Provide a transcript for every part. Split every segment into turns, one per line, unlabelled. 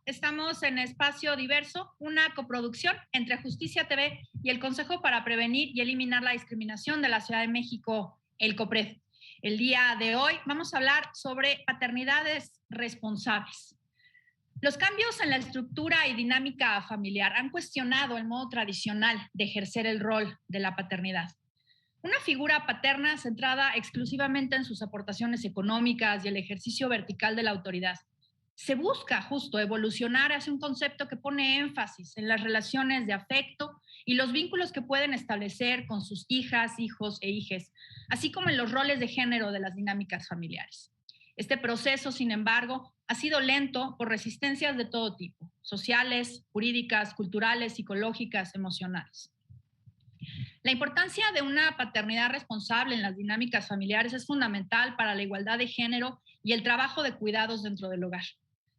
Estamos en Espacio Diverso, una coproducción entre Justicia TV y el Consejo para Prevenir y Eliminar la Discriminación de la Ciudad de México, el COPRED. El día de hoy vamos a hablar sobre paternidades responsables. Los cambios en la estructura y dinámica familiar han cuestionado el modo tradicional de ejercer el rol de la paternidad. Una figura paterna centrada exclusivamente en sus aportaciones económicas y el ejercicio vertical de la autoridad. Se busca justo evolucionar hacia un concepto que pone énfasis en las relaciones de afecto y los vínculos que pueden establecer con sus hijas, hijos e hijes, así como en los roles de género de las dinámicas familiares. Este proceso, sin embargo, ha sido lento por resistencias de todo tipo, sociales, jurídicas, culturales, psicológicas, emocionales. La importancia de una paternidad responsable en las dinámicas familiares es fundamental para la igualdad de género y el trabajo de cuidados dentro del hogar.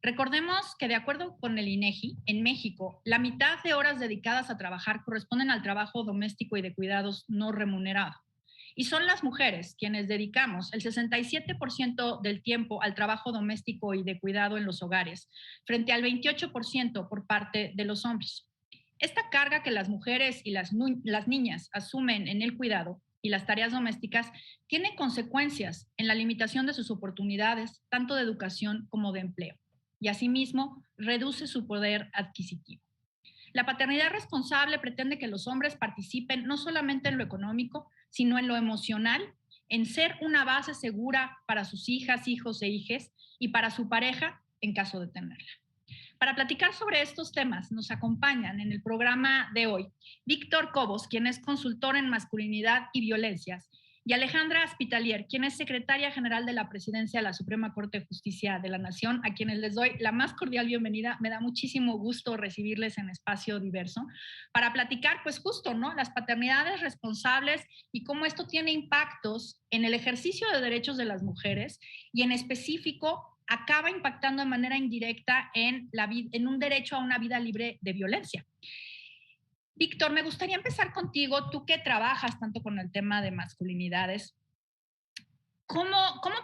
Recordemos que de acuerdo con el INEGI, en México, la mitad de horas dedicadas a trabajar corresponden al trabajo doméstico y de cuidados no remunerado. Y son las mujeres quienes dedicamos el 67% del tiempo al trabajo doméstico y de cuidado en los hogares, frente al 28% por parte de los hombres. Esta carga que las mujeres y las niñas asumen en el cuidado y las tareas domésticas tiene consecuencias en la limitación de sus oportunidades, tanto de educación como de empleo, y asimismo reduce su poder adquisitivo. La paternidad responsable pretende que los hombres participen no solamente en lo económico, sino en lo emocional, en ser una base segura para sus hijas, hijos e hijes y para su pareja en caso de tenerla. Para platicar sobre estos temas nos acompañan en el programa de hoy Víctor Cobos, quien es consultor en masculinidad y violencias, y Alejandra Spitalier, quien es secretaria general de la Presidencia de la Suprema Corte de Justicia de la Nación, a quienes les doy la más cordial bienvenida. Me da muchísimo gusto recibirles en Espacio Diverso para platicar, pues justo, ¿no?, las paternidades responsables y cómo esto tiene impactos en el ejercicio de derechos de las mujeres y en específico acaba impactando de manera indirecta en un derecho a una vida libre de violencia. Víctor, me gustaría empezar contigo, tú que trabajas tanto con el tema de masculinidades. ¿Cómo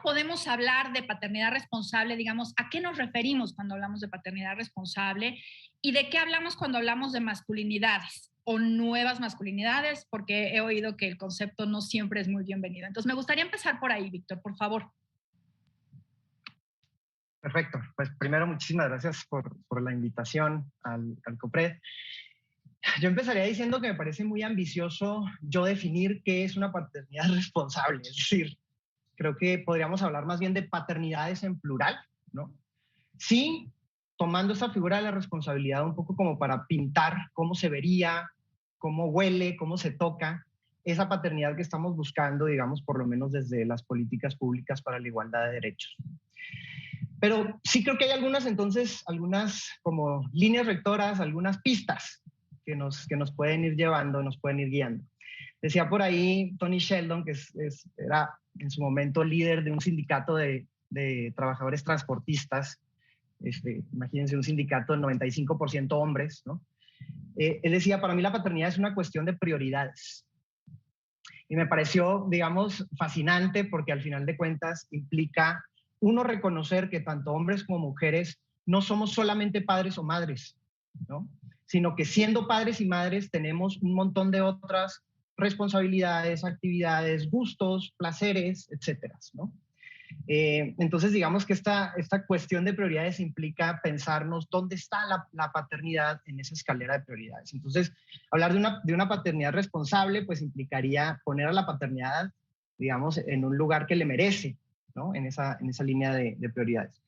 podemos hablar de paternidad responsable? Digamos, ¿a qué nos referimos cuando hablamos de paternidad responsable? ¿Y de qué hablamos cuando hablamos de masculinidades o nuevas masculinidades? Porque he oído que el concepto no siempre es muy bienvenido. Entonces, me gustaría empezar por ahí, Víctor, por favor.
Perfecto. Pues primero, muchísimas gracias por la invitación al COPRED. Yo empezaría diciendo que me parece muy ambicioso yo definir qué es una paternidad responsable. Es decir, creo que podríamos hablar más bien de paternidades en plural, ¿no? Sí, tomando esa figura de la responsabilidad un poco como para pintar cómo se vería, cómo huele, cómo se toca esa paternidad que estamos buscando, digamos, por lo menos desde las políticas públicas para la igualdad de derechos. Pero sí creo que hay algunas como líneas rectoras, algunas pistas que nos pueden ir llevando, nos pueden ir guiando. Decía por ahí Tony Sheldon, que era en su momento líder de un sindicato de trabajadores transportistas. Imagínense un sindicato de 95% hombres, ¿no? Él decía, para mí la paternidad es una cuestión de prioridades. Y me pareció, digamos, fascinante porque al final de cuentas implica uno reconocer que tanto hombres como mujeres no somos solamente padres o madres, ¿no?, sino que siendo padres y madres tenemos un montón de otras responsabilidades, actividades, gustos, placeres, etcétera, ¿no? Entonces, digamos que esta cuestión de prioridades implica pensarnos dónde está la paternidad en esa escalera de prioridades. Entonces, hablar de una paternidad responsable, pues implicaría poner a la paternidad, digamos, en un lugar que le merece, ¿no?, en esa línea de prioridades.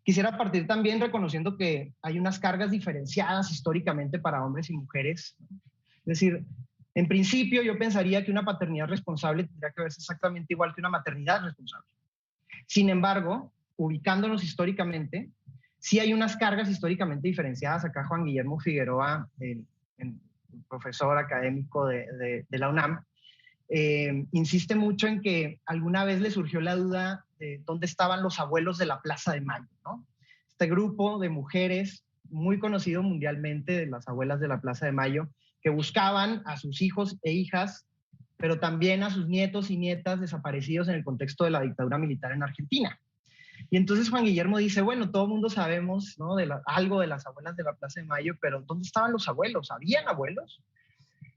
Quisiera partir también reconociendo que hay unas cargas diferenciadas históricamente para hombres y mujeres, ¿no? Es decir, en principio yo pensaría que una paternidad responsable tendría que verse exactamente igual que una maternidad responsable. Sin embargo, ubicándonos históricamente, sí hay unas cargas históricamente diferenciadas. Acá Juan Guillermo Figueroa, el profesor académico de la UNAM, insiste mucho en que alguna vez le surgió la duda de dónde estaban los abuelos de la Plaza de Mayo, ¿no? Este grupo de mujeres muy conocido mundialmente, de las abuelas de la Plaza de Mayo, que buscaban a sus hijos e hijas, pero también a sus nietos y nietas desaparecidos en el contexto de la dictadura militar en Argentina. Y entonces Juan Guillermo dice, bueno, todo el mundo sabemos, ¿no? Algo de las abuelas de la Plaza de Mayo, pero ¿dónde estaban los abuelos? ¿Habían abuelos?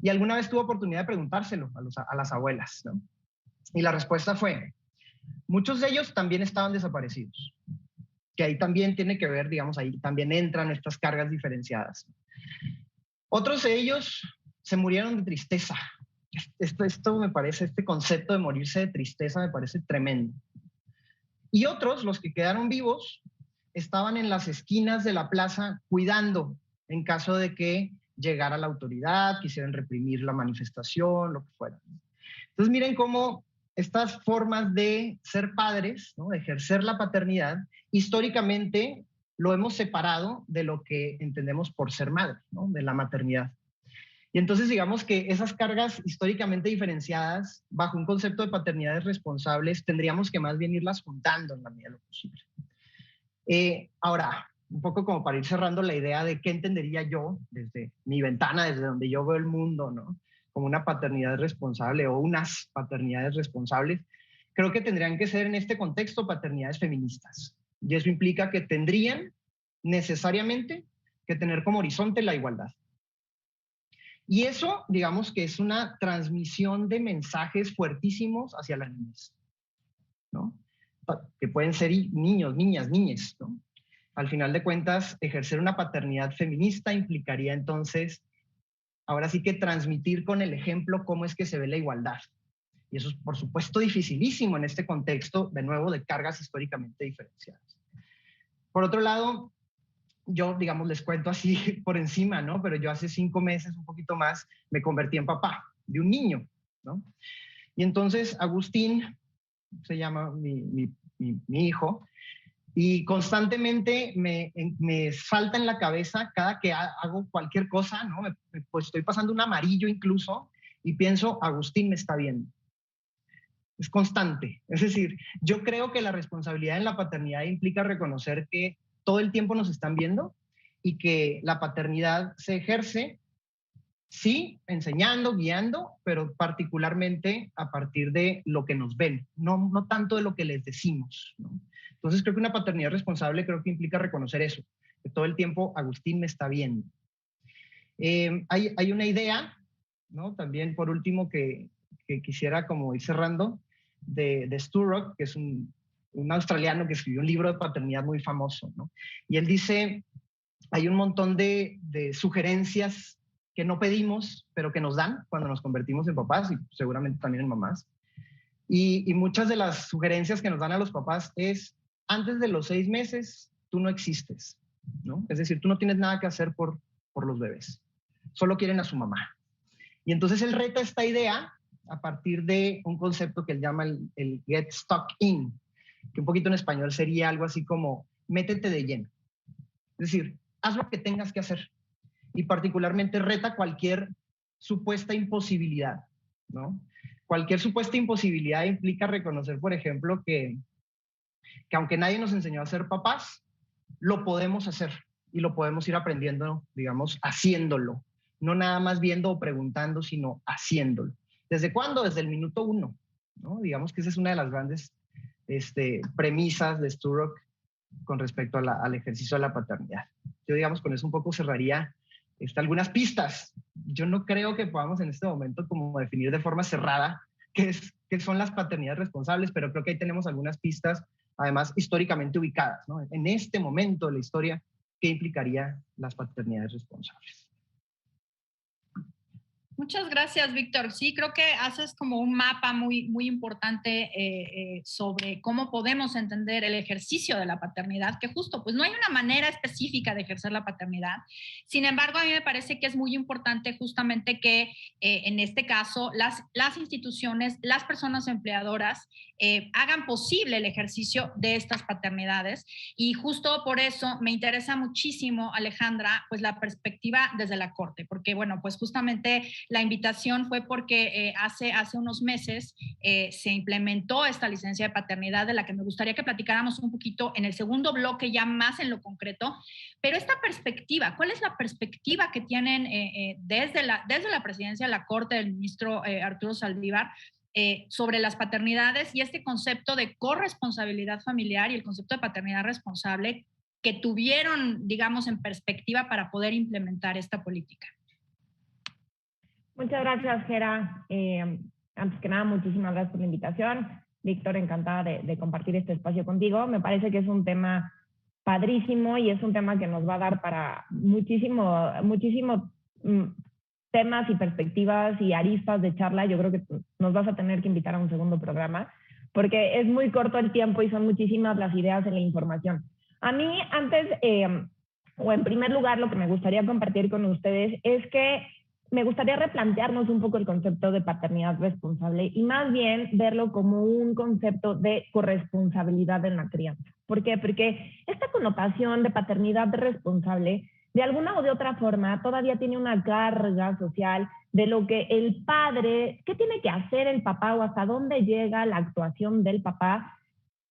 Y alguna vez tuve oportunidad de preguntárselo a las abuelas, ¿no? Y la respuesta fue, muchos de ellos también estaban desaparecidos, que ahí también tiene que ver, digamos, ahí también entran estas cargas diferenciadas. Otros de ellos se murieron de tristeza. Esto me parece, este concepto de morirse de tristeza me parece tremendo. Y otros, los que quedaron vivos, estaban en las esquinas de la plaza cuidando en caso de que llegara la autoridad, quisieran reprimir la manifestación, lo que fuera. Entonces miren cómo estas formas de ser padres, ¿no? De ejercer la paternidad, históricamente lo hemos separado de lo que entendemos por ser madre, ¿no? De la maternidad. Y entonces digamos que esas cargas históricamente diferenciadas bajo un concepto de paternidades responsables tendríamos que más bien irlas juntando en la medida de lo posible. Ahora, un poco como para ir cerrando la idea de qué entendería yo desde mi ventana, desde donde yo veo el mundo, ¿no? Como una paternidad responsable o unas paternidades responsables, creo que tendrían que ser en este contexto paternidades feministas. Y eso implica que tendrían necesariamente que tener como horizonte la igualdad. Y eso, digamos que es una transmisión de mensajes fuertísimos hacia la niñez, ¿no? Que pueden ser niños, niñas, niñes, ¿no? Al final de cuentas, ejercer una paternidad feminista implicaría entonces, ahora sí que transmitir con el ejemplo cómo es que se ve la igualdad. Y eso es, por supuesto, dificilísimo en este contexto, de nuevo, de cargas históricamente diferenciadas. Por otro lado, yo, digamos, les cuento así por encima, ¿no? Pero yo hace 5 meses, un poquito más, me convertí en papá de un niño, ¿no? Y entonces Agustín, se llama mi hijo, y constantemente me salta en la cabeza cada que hago cualquier cosa, ¿no? Pues estoy pasando un amarillo incluso y pienso, Agustín me está viendo. Es constante. Es decir, yo creo que la responsabilidad en la paternidad implica reconocer que todo el tiempo nos están viendo y que la paternidad se ejerce, sí, enseñando, guiando, pero particularmente a partir de lo que nos ven, no tanto de lo que les decimos, ¿no? Entonces creo que una paternidad responsable creo que implica reconocer eso, que todo el tiempo Agustín me está viendo. Hay una idea, ¿no? También por último que quisiera como ir cerrando, de Sturrock, que es un australiano que escribió un libro de paternidad muy famoso, ¿no? Y él dice, hay un montón de sugerencias que no pedimos, pero que nos dan cuando nos convertimos en papás y seguramente también en mamás. Y muchas de las sugerencias que nos dan a los papás es, antes de los 6 meses, tú no existes, ¿no? Es decir, tú no tienes nada que hacer por los bebés. Solo quieren a su mamá. Y entonces él reta esta idea a partir de un concepto que él llama el get stuck in, que un poquito en español sería algo así como métete de lleno. Es decir, haz lo que tengas que hacer. Y particularmente reta cualquier supuesta imposibilidad, ¿no? Cualquier supuesta imposibilidad implica reconocer, por ejemplo, que aunque nadie nos enseñó a ser papás, lo podemos hacer y lo podemos ir aprendiendo, digamos, haciéndolo. No nada más viendo o preguntando, sino haciéndolo. ¿Desde cuándo? Desde el minuto 1, ¿no? Digamos que esa es una de las grandes premisas de Sturrock con respecto al ejercicio de la paternidad. Yo, digamos, con eso un poco cerraría algunas pistas. Yo no creo que podamos en este momento como definir de forma cerrada qué son las paternidades responsables, pero creo que ahí tenemos algunas pistas, además históricamente ubicadas, ¿no? En este momento de la historia, ¿qué implicaría las paternidades responsables?
Muchas gracias, Víctor. Sí, creo que haces como un mapa muy, muy importante sobre cómo podemos entender el ejercicio de la paternidad, que justo, pues no hay una manera específica de ejercer la paternidad. Sin embargo, a mí me parece que es muy importante justamente que en este caso las instituciones, las personas empleadoras hagan posible el ejercicio de estas paternidades. Y justo por eso me interesa muchísimo, Alejandra, pues la perspectiva desde la Corte, porque bueno, pues justamente la invitación fue porque hace unos meses se implementó esta licencia de paternidad de la que me gustaría que platicáramos un poquito en el segundo bloque, ya más en lo concreto. Pero esta perspectiva, ¿cuál es la perspectiva que tienen desde la presidencia de la Corte del ministro Arturo Saldívar sobre las paternidades y este concepto de corresponsabilidad familiar y el concepto de paternidad responsable que tuvieron, digamos, en perspectiva para poder implementar esta política.
Muchas gracias, Gera. Antes que nada, muchísimas gracias por la invitación. Víctor, encantada de compartir este espacio contigo. Me parece que es un tema padrísimo y es un tema que nos va a dar para muchísimo temas y perspectivas y aristas de charla. Yo creo que nos vas a tener que invitar a un segundo programa porque es muy corto el tiempo y son muchísimas las ideas en la información. A mí, antes, o en primer lugar, lo que me gustaría compartir con ustedes es que me gustaría replantearnos un poco el concepto de paternidad responsable y más bien verlo como un concepto de corresponsabilidad en la crianza. ¿Por qué? Porque esta connotación de paternidad responsable, de alguna o de otra forma, todavía tiene una carga social de lo que el padre, qué tiene que hacer el papá o hasta dónde llega la actuación del papá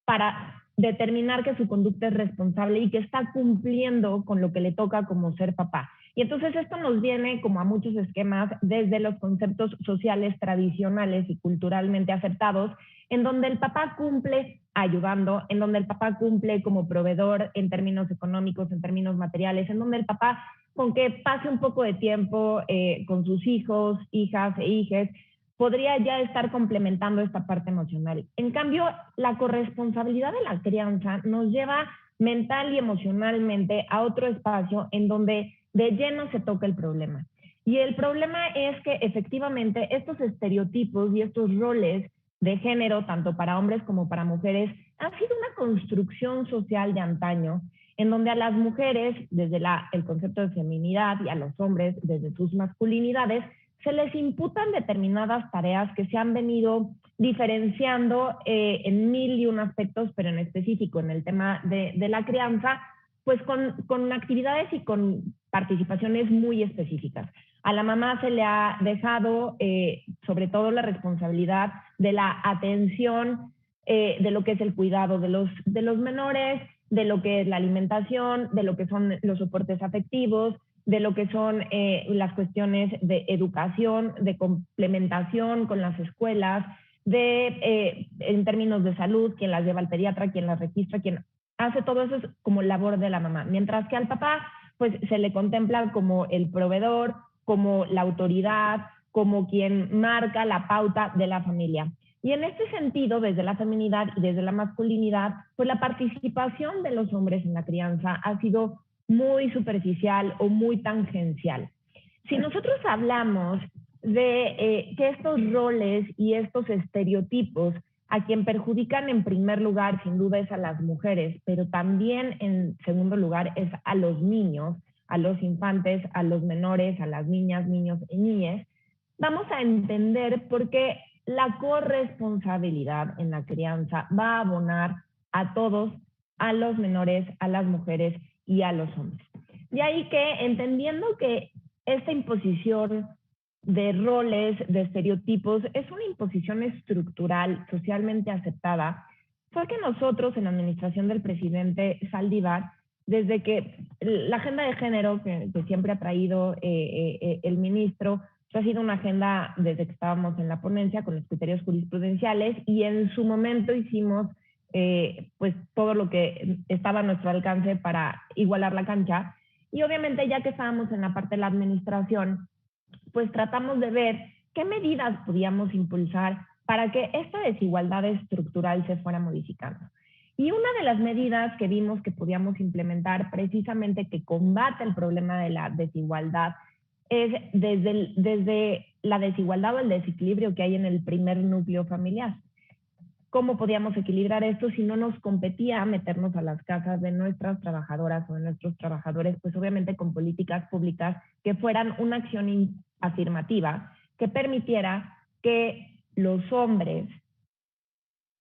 para determinar que su conducta es responsable y que está cumpliendo con lo que le toca como ser papá. Y entonces esto nos viene como a muchos esquemas desde los conceptos sociales tradicionales y culturalmente aceptados, en donde el papá cumple ayudando, en donde el papá cumple como proveedor en términos económicos, en términos materiales, en donde el papá con que pase un poco de tiempo con sus hijos, hijas e hijes, podría ya estar complementando esta parte emocional. En cambio, la corresponsabilidad de la crianza nos lleva mental y emocionalmente a otro espacio en donde de lleno se toca el problema. Y el problema es que efectivamente estos estereotipos y estos roles de género, tanto para hombres como para mujeres, han sido una construcción social de antaño, en donde a las mujeres, desde el concepto de feminidad, y a los hombres, desde sus masculinidades, se les imputan determinadas tareas que se han venido diferenciando en mil y un aspectos, pero en específico en el tema de la crianza, pues con actividades y con participaciones muy específicas. A la mamá se le ha dejado sobre todo la responsabilidad de la atención, de lo que es el cuidado de los menores, de lo que es la alimentación, de lo que son los soportes afectivos, de lo que son las cuestiones de educación, de complementación con las escuelas, en términos de salud, quien las lleva al pediatra, quien las registra, quien hace todo eso es como labor de la mamá. Mientras que al papá, pues se le contempla como el proveedor, como la autoridad, como quien marca la pauta de la familia. Y en este sentido, desde la feminidad y desde la masculinidad, pues la participación de los hombres en la crianza ha sido muy superficial o muy tangencial. Si nosotros hablamos de que estos roles y estos estereotipos a quien perjudican en primer lugar, sin duda, es a las mujeres, pero también en segundo lugar es a los niños, a los infantes, a los menores, a las niñas, niños y niñas, vamos a entender por qué la corresponsabilidad en la crianza va a abonar a todos, a los menores, a las mujeres y a los hombres. De ahí que, entendiendo que esta imposición de roles, de estereotipos, es una imposición estructural, socialmente aceptada, fue que nosotros en la administración del presidente Saldívar, desde que la agenda de género que siempre ha traído el ministro, ha sido una agenda desde que estábamos en la ponencia con los criterios jurisprudenciales y en su momento hicimos pues todo lo que estaba a nuestro alcance para igualar la cancha. Y obviamente ya que estábamos en la parte de la administración, pues tratamos de ver qué medidas podíamos impulsar para que esta desigualdad estructural se fuera modificando. Y una de las medidas que vimos que podíamos implementar precisamente que combate el problema de la desigualdad es desde la desigualdad o el desequilibrio que hay en el primer núcleo familiar. ¿Cómo podíamos equilibrar esto si no nos competía meternos a las casas de nuestras trabajadoras o de nuestros trabajadores? Pues obviamente con políticas públicas que fueran una acción afirmativa que permitiera que los hombres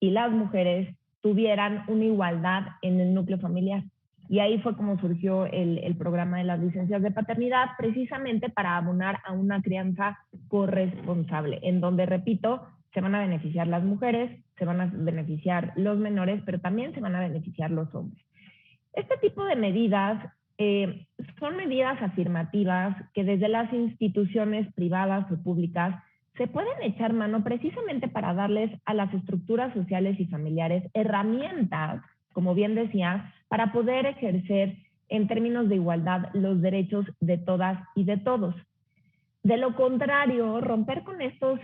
y las mujeres tuvieran una igualdad en el núcleo familiar. Y ahí fue como surgió el programa de las licencias de paternidad, precisamente para abonar a una crianza corresponsable, en donde, repito, se van a beneficiar las mujeres, se van a beneficiar los menores, pero también se van a beneficiar los hombres. Este tipo de medidas son medidas afirmativas que desde las instituciones privadas o públicas se pueden echar mano precisamente para darles a las estructuras sociales y familiares herramientas, como bien decías, para poder ejercer en términos de igualdad los derechos de todas y de todos. De lo contrario, romper con estos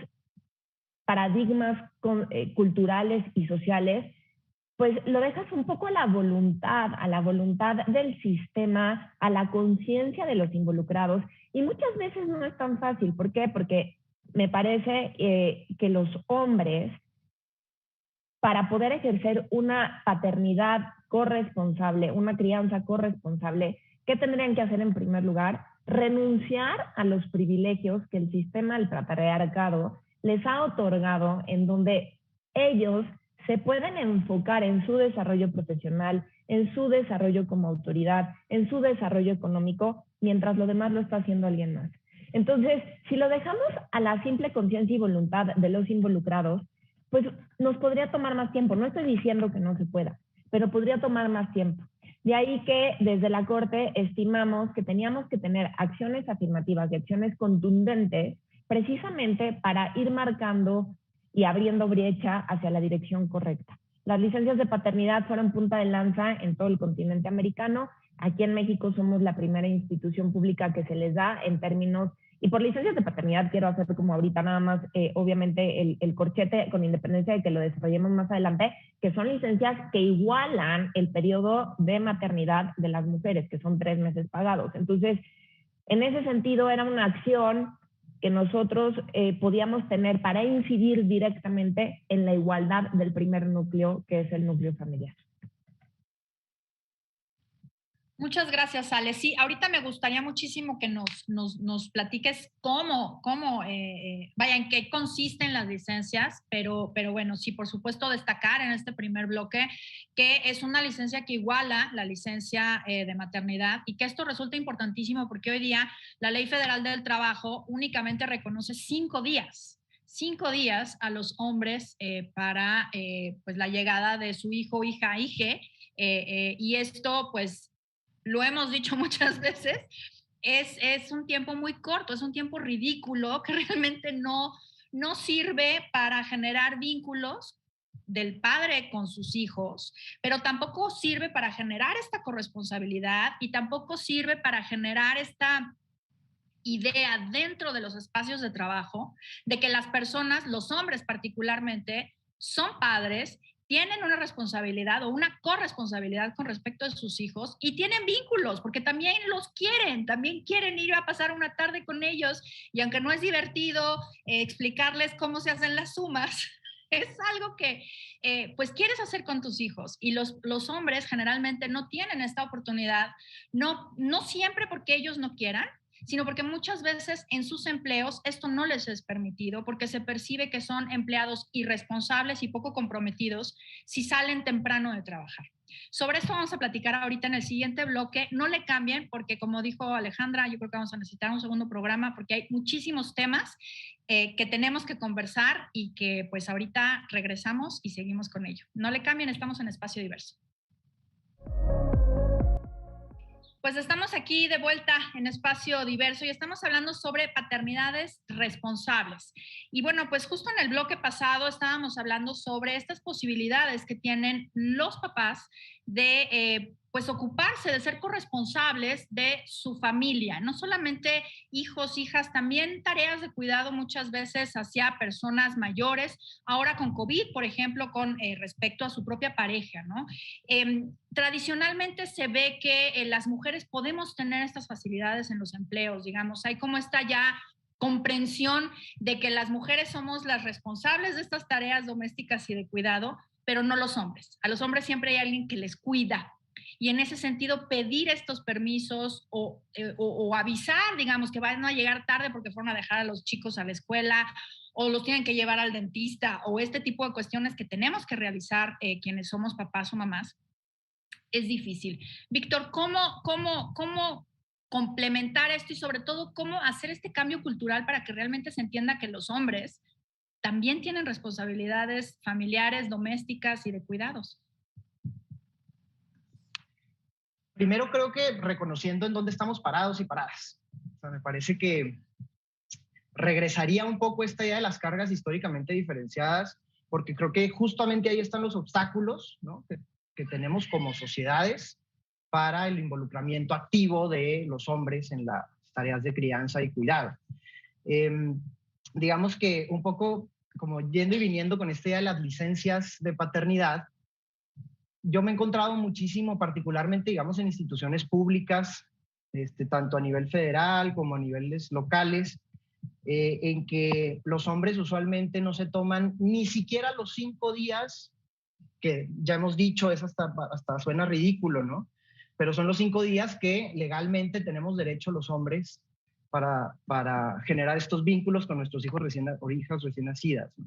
paradigmas culturales y sociales, pues lo dejas un poco a la voluntad del sistema, a la conciencia de los involucrados, y muchas veces no es tan fácil. ¿Por qué? Porque me parece que los hombres, para poder ejercer una paternidad corresponsable, una crianza corresponsable, ¿qué tendrían que hacer en primer lugar? Renunciar a los privilegios que el sistema del patriarcado les ha otorgado, en donde ellos se pueden enfocar en su desarrollo profesional, en su desarrollo como autoridad, en su desarrollo económico, mientras lo demás lo está haciendo alguien más. Entonces, si lo dejamos a la simple conciencia y voluntad de los involucrados, pues nos podría tomar más tiempo. No estoy diciendo que no se pueda, pero podría tomar más tiempo. De ahí que desde la Corte estimamos que teníamos que tener acciones afirmativas y acciones contundentes precisamente para ir marcando y abriendo brecha hacia la dirección correcta. Las licencias de paternidad fueron punta de lanza en todo el continente americano. Aquí en México somos la primera institución pública que se les da en términos, y por licencias de paternidad quiero hacer como ahorita nada más, obviamente el corchete, con independencia de que lo desarrollemos más adelante, que son licencias que igualan el periodo de maternidad de las mujeres, que son 3 meses pagados. Entonces, en ese sentido era una acción que nosotros podíamos tener para incidir directamente en la igualdad del primer núcleo, que es el núcleo familiar.
Muchas gracias, Ale. Sí, ahorita me gustaría muchísimo que nos platiques vaya, en qué consisten las licencias, pero bueno, sí, por supuesto, destacar en este primer bloque que es una licencia que iguala la licencia de maternidad, y que esto resulta importantísimo porque hoy día la Ley Federal del Trabajo únicamente reconoce 5 días. 5 días a los hombres para pues la llegada de su hijo, hija, hije, y esto pues lo hemos dicho muchas veces, es un tiempo muy corto, es un tiempo ridículo que realmente no sirve para generar vínculos del padre con sus hijos, pero tampoco sirve para generar esta corresponsabilidad, y tampoco sirve para generar esta idea dentro de los espacios de trabajo de que las personas, los hombres particularmente, son padres, tienen una responsabilidad o una corresponsabilidad con respecto a sus hijos, y tienen vínculos, porque también los quieren, también quieren ir a pasar una tarde con ellos, y aunque no es divertido explicarles cómo se hacen las sumas, es algo que pues quieres hacer con tus hijos, y los hombres generalmente no tienen esta oportunidad, no siempre porque ellos no quieran, sino porque muchas veces en sus empleos esto no les es permitido, porque se percibe que son empleados irresponsables y poco comprometidos si salen temprano de trabajar. Sobre esto vamos a platicar ahorita en el siguiente bloque. No le cambien, porque como dijo Alejandra, yo creo que vamos a necesitar un segundo programa porque hay muchísimos temas que tenemos que conversar, y que pues ahorita regresamos y seguimos con ello. No le cambien, estamos en Espacio Diverso. Pues estamos aquí de vuelta en Espacio Diverso y estamos hablando sobre paternidades responsables. Y bueno, pues justo en el bloque pasado estábamos hablando sobre estas posibilidades que tienen los papás de pues ocuparse, de ser corresponsables de su familia, no solamente hijos, hijas, también tareas de cuidado muchas veces hacia personas mayores, ahora con COVID, por ejemplo, con respecto a su propia pareja, ¿no? Tradicionalmente se ve que las mujeres podemos tener estas facilidades en los empleos, digamos, hay como esta ya comprensión de que las mujeres somos las responsables de estas tareas domésticas y de cuidado, pero no los hombres. A los hombres siempre hay alguien que les cuida. Y en ese sentido, pedir estos permisos o avisar, digamos, que van a llegar tarde porque fueron a dejar a los chicos a la escuela, o los tienen que llevar al dentista, o este tipo de cuestiones que tenemos que realizar quienes somos papás o mamás, es difícil. Víctor, ¿cómo complementar esto, y sobre todo cómo hacer este cambio cultural para que realmente se entienda que los hombres también tienen responsabilidades familiares, domésticas y de cuidados?
Primero creo que reconociendo en dónde estamos parados y paradas. O sea, me parece que regresaría un poco esta idea de las cargas históricamente diferenciadas, porque creo que justamente ahí están los obstáculos, ¿no?, que tenemos como sociedades para el involucramiento activo de los hombres en las tareas de crianza y cuidado. Digamos que un poco como yendo y viniendo con esta idea de las licencias de paternidad, yo me he encontrado muchísimo, particularmente, digamos, en instituciones públicas, tanto a nivel federal como a niveles locales, en que los hombres usualmente no se toman ni siquiera los 5 días, que ya hemos dicho, es hasta suena ridículo, ¿no? Pero son los 5 días que legalmente tenemos derecho los hombres para generar estos vínculos con nuestros hijos o hijas recién nacidas, ¿no?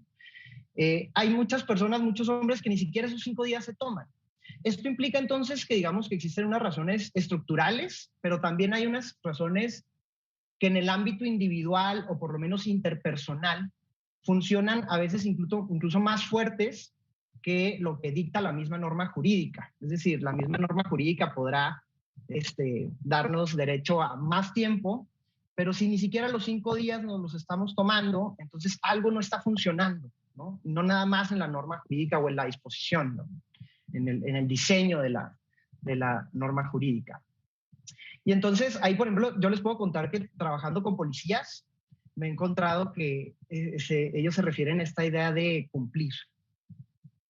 Hay muchas personas, muchos hombres que ni siquiera esos 5 días se toman. Esto implica entonces que digamos que existen unas razones estructurales, pero también hay unas razones que en el ámbito individual o por lo menos interpersonal funcionan a veces incluso más fuertes que lo que dicta la misma norma jurídica. Es decir, la misma norma jurídica podrá darnos derecho a más tiempo, pero si ni siquiera los 5 días nos los estamos tomando, entonces algo no está funcionando, ¿no? No nada más en la norma jurídica o en la disposición, ¿no?, en el diseño de la norma jurídica. Y entonces ahí, por ejemplo, yo les puedo contar que trabajando con policías me he encontrado que ellos se refieren a esta idea de cumplir.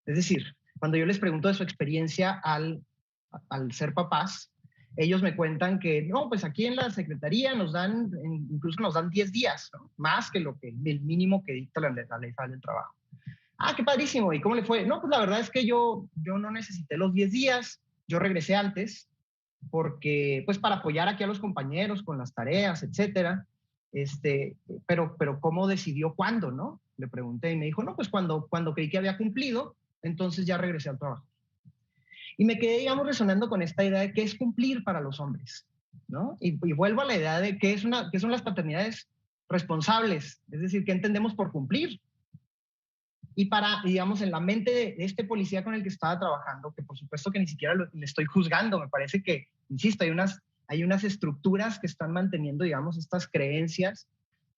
Es decir, cuando yo les pregunto de su experiencia al ser papás, ellos me cuentan que no, pues aquí en la secretaría incluso nos dan 10 días, ¿no?, más que el mínimo que dicta la Ley Federal del Trabajo. Ah, qué padrísimo. ¿Y cómo le fue? No, pues la verdad es que yo no necesité los 10 días, yo regresé antes, porque pues para apoyar aquí a los compañeros con las tareas, etcétera. Pero ¿cómo decidió cuándo, no? Le pregunté y me dijo, no, pues cuando creí que había cumplido, entonces ya regresé al trabajo. Y me quedé, digamos, resonando con esta idea de qué es cumplir para los hombres, ¿no? Y vuelvo a la idea de qué son las paternidades responsables, es decir, ¿qué entendemos por cumplir? Y digamos, en la mente de este policía con el que estaba trabajando, que por supuesto que ni siquiera le estoy juzgando, me parece que, insisto, hay unas estructuras que están manteniendo, digamos, estas creencias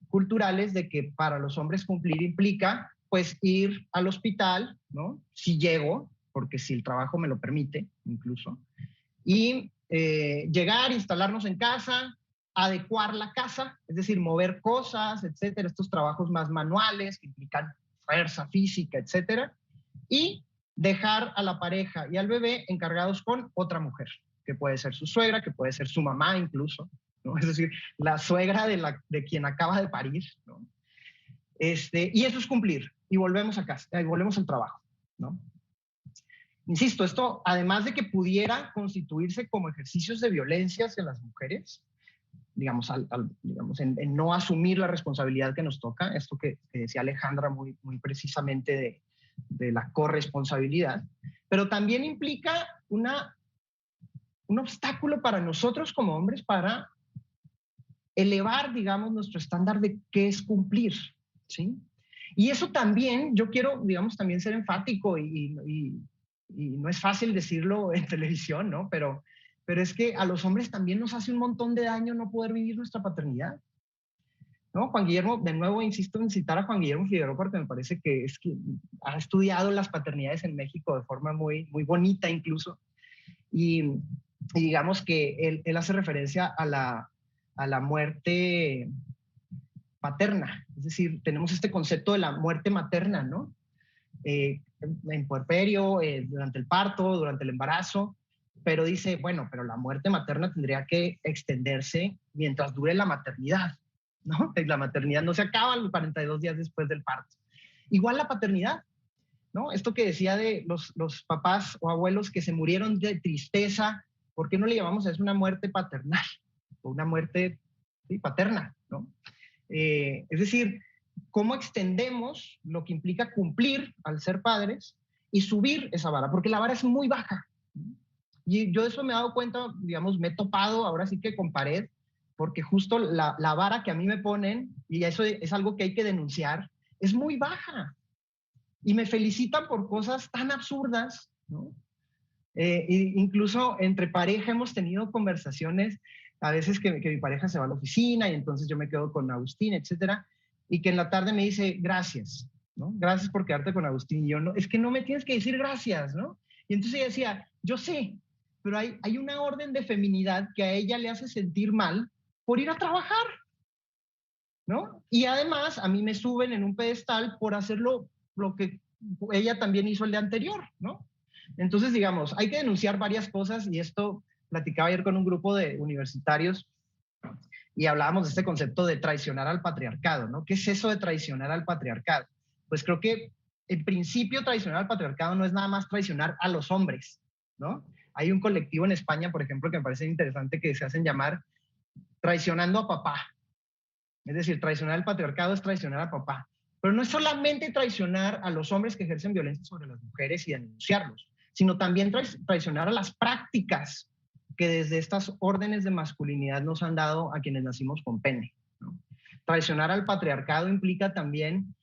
culturales de que para los hombres cumplir implica, pues, ir al hospital, ¿no?, si llego, porque si el trabajo me lo permite, incluso, y llegar, instalarnos en casa, adecuar la casa, es decir, mover cosas, etcétera, estos trabajos más manuales que implican fuerza física, etcétera, y dejar a la pareja y al bebé encargados con otra mujer, que puede ser su suegra, que puede ser su mamá incluso, ¿no? Es decir, la suegra de quien acaba de parir, ¿no? Y eso es cumplir, y volvemos a casa, y volvemos al trabajo, ¿no? Insisto, esto, además de que pudiera constituirse como ejercicios de violencia hacia las mujeres, digamos, en no asumir la responsabilidad que nos toca, esto que decía Alejandra muy, muy precisamente de la corresponsabilidad, pero también implica un obstáculo para nosotros como hombres para elevar, digamos, nuestro estándar de qué es cumplir, ¿sí? Y eso también, yo quiero, digamos, también ser enfático y no es fácil decirlo en televisión, ¿no? Pero es que a los hombres también nos hace un montón de daño no poder vivir nuestra paternidad, ¿no? Juan Guillermo, de nuevo insisto en citar a Juan Guillermo Figueroa porque me parece que ha estudiado las paternidades en México de forma muy, muy bonita incluso, y digamos que él hace referencia a la muerte paterna, es decir, tenemos este concepto de la muerte materna, ¿no? En puerperio, durante el parto, durante el embarazo, pero dice, bueno, pero la muerte materna tendría que extenderse mientras dure la maternidad, ¿no? La maternidad no se acaba los 42 días después del parto. Igual la paternidad, ¿no? Esto que decía de los papás o abuelos que se murieron de tristeza, ¿por qué no le llamamos a eso una muerte paternal? O una muerte, sí, paterna, ¿no? Es decir, ¿cómo extendemos lo que implica cumplir al ser padres y subir esa vara? Porque la vara es muy baja. Y yo de eso me he dado cuenta, digamos, me he topado ahora sí que con pared, porque justo la vara que a mí me ponen, y eso es algo que hay que denunciar, es muy baja. Y me felicitan por cosas tan absurdas, ¿no? Incluso entre pareja hemos tenido conversaciones, a veces que mi pareja se va a la oficina y entonces yo me quedo con Agustín, etcétera, y que en la tarde me dice, gracias, ¿no? Gracias por quedarte con Agustín. Y yo, no, es que no me tienes que decir gracias, ¿no? Y entonces ella decía, yo sé, pero hay una orden de feminidad que a ella le hace sentir mal por ir a trabajar, ¿no? Y además a mí me suben en un pedestal por hacerlo lo que ella también hizo el día anterior, ¿no? Entonces, digamos, hay que denunciar varias cosas y esto platicaba ayer con un grupo de universitarios y hablábamos de este concepto de traicionar al patriarcado, ¿no? ¿Qué es eso de traicionar al patriarcado? Pues creo que en principio traicionar al patriarcado no es nada más traicionar a los hombres, ¿no? Hay un colectivo en España, por ejemplo, que me parece interesante que se hacen llamar traicionando a papá. Es decir, traicionar al patriarcado es traicionar a papá. Pero no es solamente traicionar a los hombres que ejercen violencia sobre las mujeres y denunciarlos, sino también traicionar a las prácticas que desde estas órdenes de masculinidad nos han dado a quienes nacimos con pene, ¿no? Traicionar al patriarcado implica también,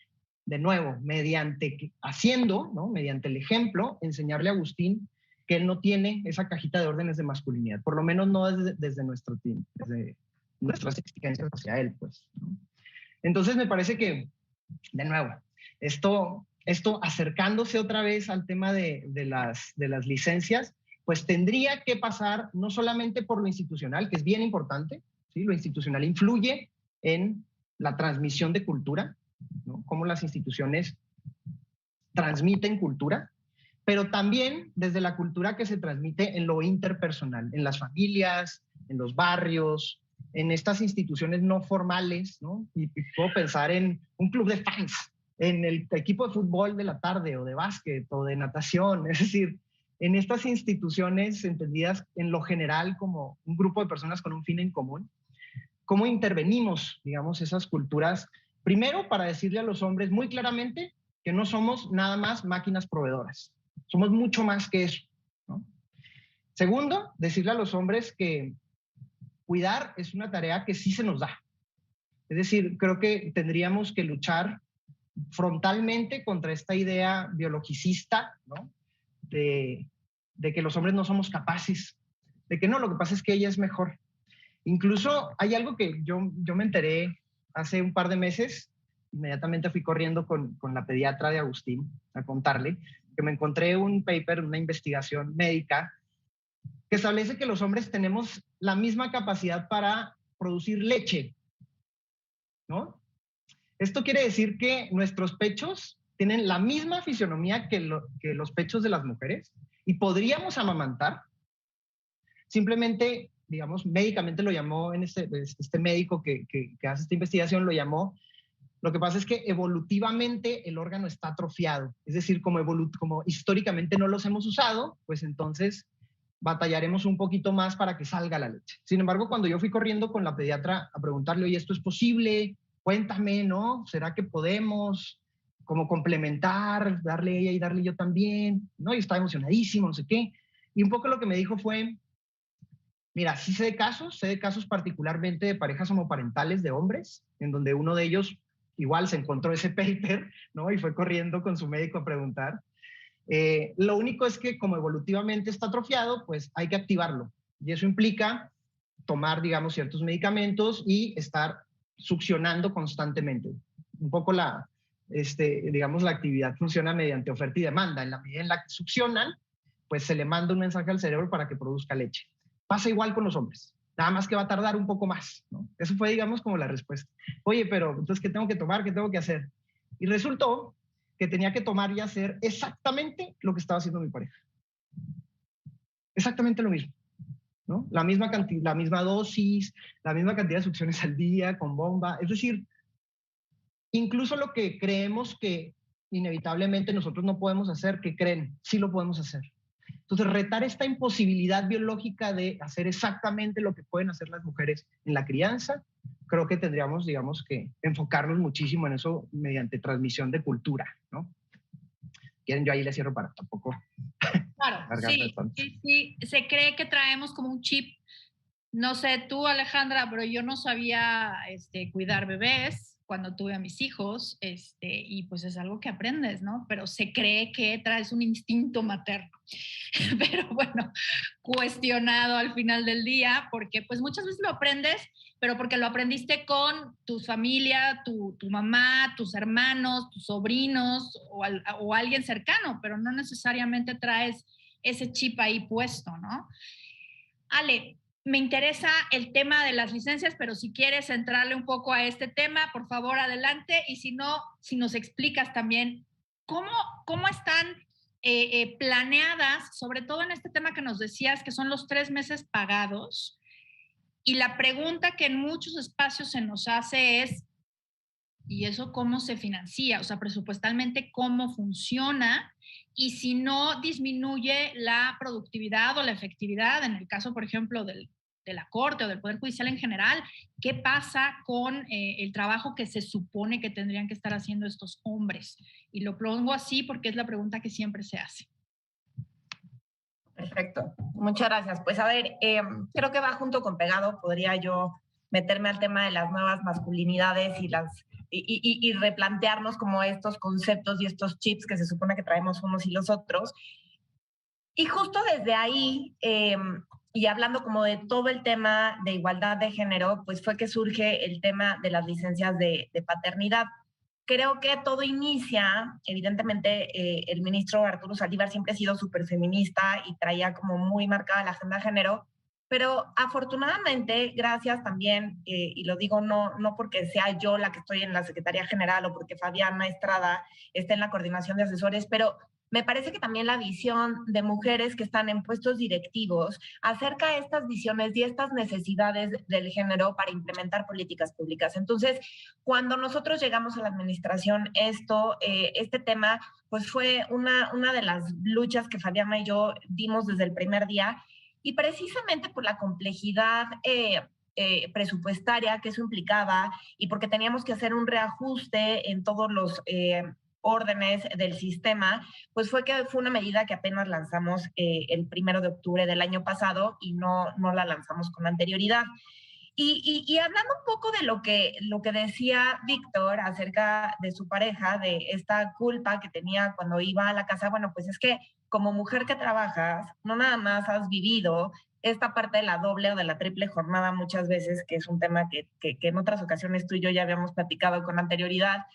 de nuevo, mediante haciendo, ¿no? Mediante el ejemplo, enseñarle a Agustín que él no tiene esa cajita de órdenes de masculinidad, por lo menos no desde nuestro tiempo, desde nuestras exigencias hacia él, pues, ¿no? Entonces me parece que, de nuevo, esto acercándose otra vez al tema de las licencias, pues tendría que pasar no solamente por lo institucional, que es bien importante, ¿sí? Lo institucional influye en la transmisión de cultura, ¿no? Cómo las instituciones transmiten cultura, pero también desde la cultura que se transmite en lo interpersonal, en las familias, en los barrios, en estas instituciones no formales, ¿no? Y puedo pensar en un club de fans, en el equipo de fútbol de la tarde o de básquet o de natación, es decir, en estas instituciones entendidas en lo general como un grupo de personas con un fin en común, ¿cómo intervenimos, digamos, esas culturas? Primero, para decirle a los hombres muy claramente que no somos nada más máquinas proveedoras, somos mucho más que eso, ¿no? Segundo, decirle a los hombres que cuidar es una tarea que sí se nos da. Es decir, creo que tendríamos que luchar frontalmente contra esta idea biologicista, ¿no? De que los hombres no somos capaces, de que no, lo que pasa es que ella es mejor. Incluso hay algo que yo me enteré hace un par de meses, inmediatamente fui corriendo con la pediatra de Agustín a contarle, que me encontré un paper, una investigación médica, que establece que los hombres tenemos la misma capacidad para producir leche, ¿no? Esto quiere decir que nuestros pechos tienen la misma fisionomía que los pechos de las mujeres y podríamos amamantar. Simplemente, digamos, médicamente lo llamó, en este médico que hace esta investigación lo llamó, lo que pasa es que evolutivamente el órgano está atrofiado. Es decir, como históricamente no los hemos usado, pues entonces batallaremos un poquito más para que salga la leche. Sin embargo, cuando yo fui corriendo con la pediatra a preguntarle, oye, ¿esto es posible? Cuéntame, ¿no? ¿Será que podemos como complementar, darle ella y darle yo también? ¿No? Y estaba emocionadísimo, no sé qué. Y un poco lo que me dijo fue, mira, sí sé de casos particularmente de parejas homoparentales de hombres, en donde uno de ellos igual se encontró ese paper, ¿no? Y fue corriendo con su médico a preguntar. Lo único es que como evolutivamente está atrofiado, pues hay que activarlo. Y eso implica tomar, digamos, ciertos medicamentos y estar succionando constantemente. Un poco digamos, la actividad funciona mediante oferta y demanda. En la medida en la que succionan, pues se le manda un mensaje al cerebro para que produzca leche. Pasa igual con los hombres. Nada más que va a tardar un poco más, ¿no? Eso fue, digamos, como la respuesta. Oye, pero entonces, ¿qué tengo que tomar? ¿Qué tengo que hacer? Y resultó que tenía que tomar y hacer exactamente lo que estaba haciendo mi pareja. Exactamente lo mismo, ¿no? La misma cantidad, la misma dosis, la misma cantidad de succiones al día, con bomba. Es decir, incluso lo que creemos que inevitablemente nosotros no podemos hacer, ¿qué creen? Sí lo podemos hacer. Entonces, retar esta imposibilidad biológica de hacer exactamente lo que pueden hacer las mujeres en la crianza, creo que tendríamos, digamos, que enfocarnos muchísimo en eso mediante transmisión de cultura, ¿no? Quieren, yo ahí le cierro para tampoco.
Claro, sí, se cree que traemos como un chip. No sé tú, Alejandra, pero yo no sabía cuidar bebés cuando tuve a mis hijos, y pues es algo que aprendes, ¿no? Pero se cree que traes un instinto materno. Pero bueno, cuestionado al final del día, porque pues muchas veces lo aprendes pero porque lo aprendiste con tu familia, tu mamá, tus hermanos, tus sobrinos o alguien cercano, pero no necesariamente traes ese chip ahí puesto, ¿no? Ale, me interesa el tema de las licencias, pero si quieres entrarle un poco a este tema, por favor, adelante. Y si no, si nos explicas también cómo están planeadas, sobre todo en este tema que nos decías, que son los 3 meses pagados. Y la pregunta que en muchos espacios se nos hace es, ¿y eso cómo se financia? O sea, presupuestalmente, ¿cómo funciona? Y si no disminuye la productividad o la efectividad, en el caso, por ejemplo, de la Corte o del Poder Judicial en general, ¿qué pasa con el trabajo que se supone que tendrían que estar haciendo estos hombres? Y lo pongo así porque es la pregunta que siempre se hace.
Perfecto, muchas gracias. Pues a ver, creo que va junto con pegado. Podría yo meterme al tema de las nuevas masculinidades y replantearnos como estos conceptos y estos chips que se supone que traemos unos y los otros. Y justo desde ahí, y hablando como de todo el tema de igualdad de género, pues fue que surge el tema de las licencias de paternidad. Creo que todo inicia, evidentemente, el ministro Arturo Saldívar siempre ha sido súper feminista y traía como muy marcada la agenda de género, pero afortunadamente, gracias también, y lo digo no porque sea yo la que estoy en la Secretaría General o porque Fabiana Estrada esté en la coordinación de asesores, pero me parece que también la visión de mujeres que están en puestos directivos acerca de estas visiones y estas necesidades del género para implementar políticas públicas. Entonces, cuando nosotros llegamos a la administración, este tema pues fue una de las luchas que Fabiana y yo dimos desde el primer día, y precisamente por la complejidad presupuestaria que eso implicaba y porque teníamos que hacer un reajuste en todos los órdenes del sistema, pues fue una medida que apenas lanzamos el 1 de octubre del año pasado y no la lanzamos con anterioridad. Y hablando un poco de lo que decía Víctor acerca de su pareja, de esta culpa que tenía cuando iba a la casa, bueno, pues es que como mujer que trabajas, no nada más has vivido esta parte de la doble o de la triple jornada muchas veces, que es un tema que en otras ocasiones tú y yo ya habíamos platicado con anterioridad.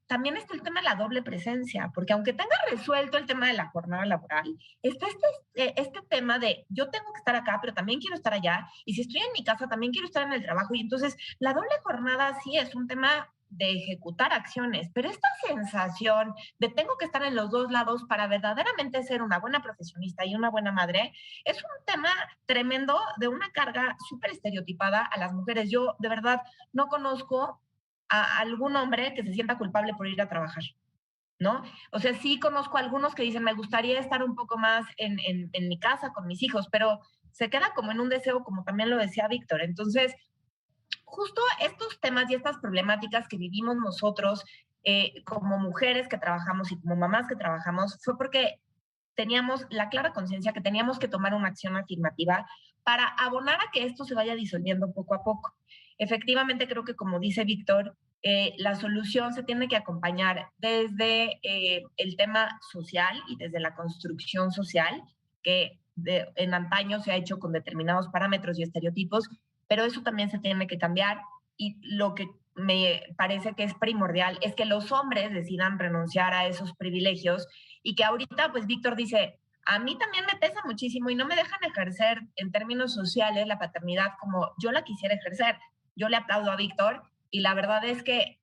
También está el tema de la doble presencia, porque aunque tenga resuelto el tema de la jornada laboral, está este tema de yo tengo que estar acá, pero también quiero estar allá, y si estoy en mi casa, también quiero estar en el trabajo, y entonces la doble jornada sí es un tema de ejecutar acciones, pero esta sensación de tengo que estar en los dos lados para verdaderamente ser una buena profesionista y una buena madre, es un tema tremendo de una carga súper estereotipada a las mujeres. Yo de verdad no conozco a algún hombre que se sienta culpable por ir a trabajar, ¿no? O sea, sí conozco a algunos que dicen, me gustaría estar un poco más en mi casa con mis hijos, pero se queda como en un deseo, como también lo decía Víctor. Entonces, justo estos temas y estas problemáticas que vivimos nosotros como mujeres que trabajamos y como mamás que trabajamos, fue porque teníamos la clara conciencia que teníamos que tomar una acción afirmativa para abonar a que esto se vaya disolviendo poco a poco. Efectivamente, creo que como dice Víctor, la solución se tiene que acompañar desde el tema social y desde la construcción social, que en antaño se ha hecho con determinados parámetros y estereotipos, pero eso también se tiene que cambiar, y lo que me parece que es primordial es que los hombres decidan renunciar a esos privilegios, y que ahorita, pues Víctor dice, a mí también me pesa muchísimo y no me dejan ejercer en términos sociales la paternidad como yo la quisiera ejercer. Yo le aplaudo a Víctor, y la verdad es que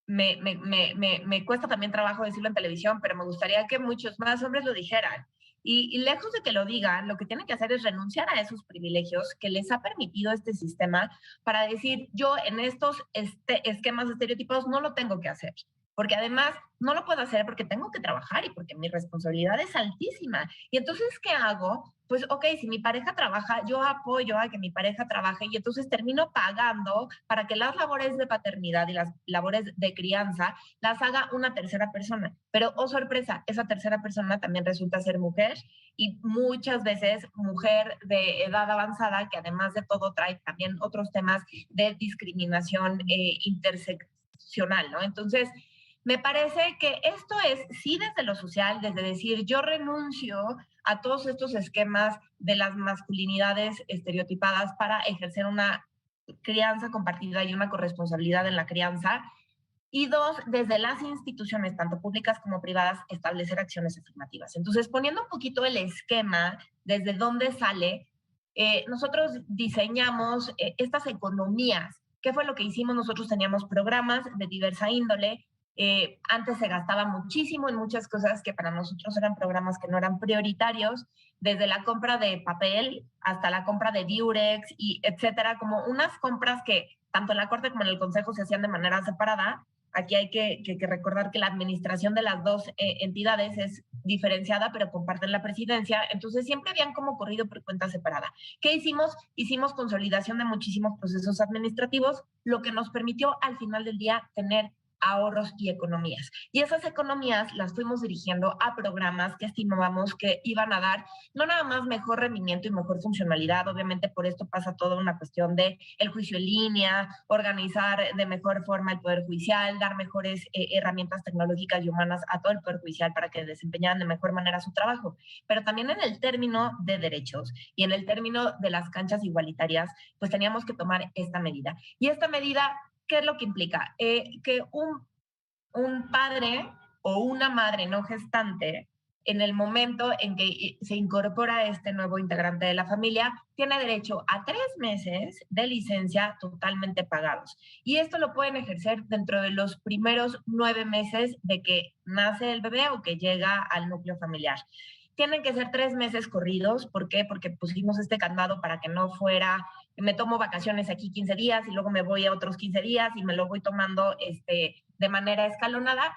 me cuesta también trabajo decirlo en televisión, pero me gustaría que muchos más hombres lo dijeran. Y lejos de que lo digan, lo que tienen que hacer es renunciar a esos privilegios que les ha permitido este sistema para decir, yo en estos esquemas estereotipados no lo tengo que hacer. Porque además no lo puedo hacer porque tengo que trabajar y porque mi responsabilidad es altísima. Y entonces, ¿qué hago? Pues, ok, si mi pareja trabaja, yo apoyo a que mi pareja trabaje, y entonces termino pagando para que las labores de paternidad y las labores de crianza las haga una tercera persona. Pero, oh sorpresa, esa tercera persona también resulta ser mujer, y muchas veces mujer de edad avanzada, que además de todo trae también otros temas de discriminación interseccional, ¿no? Entonces, Me parece que esto es, sí, desde lo social, desde decir, yo renuncio a todos estos esquemas de las masculinidades estereotipadas para ejercer una crianza compartida y una corresponsabilidad en la crianza. Y dos, desde las instituciones, tanto públicas como privadas, establecer acciones afirmativas. Entonces, poniendo un poquito el esquema, desde dónde sale, nosotros diseñamos estas economías. ¿Qué fue lo que hicimos? Nosotros teníamos programas de diversa índole. Antes se gastaba muchísimo en muchas cosas que para nosotros eran programas que no eran prioritarios, desde la compra de papel hasta la compra de diurex, y etcétera, como unas compras que tanto en la Corte como en el Consejo se hacían de manera separada. Aquí hay que recordar que la administración de las dos entidades es diferenciada, pero comparten la presidencia. Entonces, siempre habían como corrido por cuenta separada. ¿Qué hicimos? Hicimos consolidación de muchísimos procesos administrativos, lo que nos permitió al final del día tener ahorros y economías. Y esas economías las fuimos dirigiendo a programas que estimábamos que iban a dar no nada más mejor rendimiento y mejor funcionalidad. Obviamente por esto pasa toda una cuestión de el juicio en línea, organizar de mejor forma el Poder Judicial, dar mejores herramientas tecnológicas y humanas a todo el Poder Judicial para que desempeñaran de mejor manera su trabajo. Pero también en el término de derechos y en el término de las canchas igualitarias, pues teníamos que tomar esta medida. Y esta medida, ¿qué es lo que implica? Que un padre o una madre no gestante, en el momento en que se incorpora este nuevo integrante de la familia, tiene derecho a 3 meses de licencia totalmente pagados. Y esto lo pueden ejercer dentro de los primeros 9 meses de que nace el bebé o que llega al núcleo familiar. Tienen que ser 3 meses corridos. ¿Por qué? Porque pusimos este candado para que no fuera, me tomo vacaciones aquí 15 días y luego me voy a otros 15 días y me lo voy tomando de manera escalonada.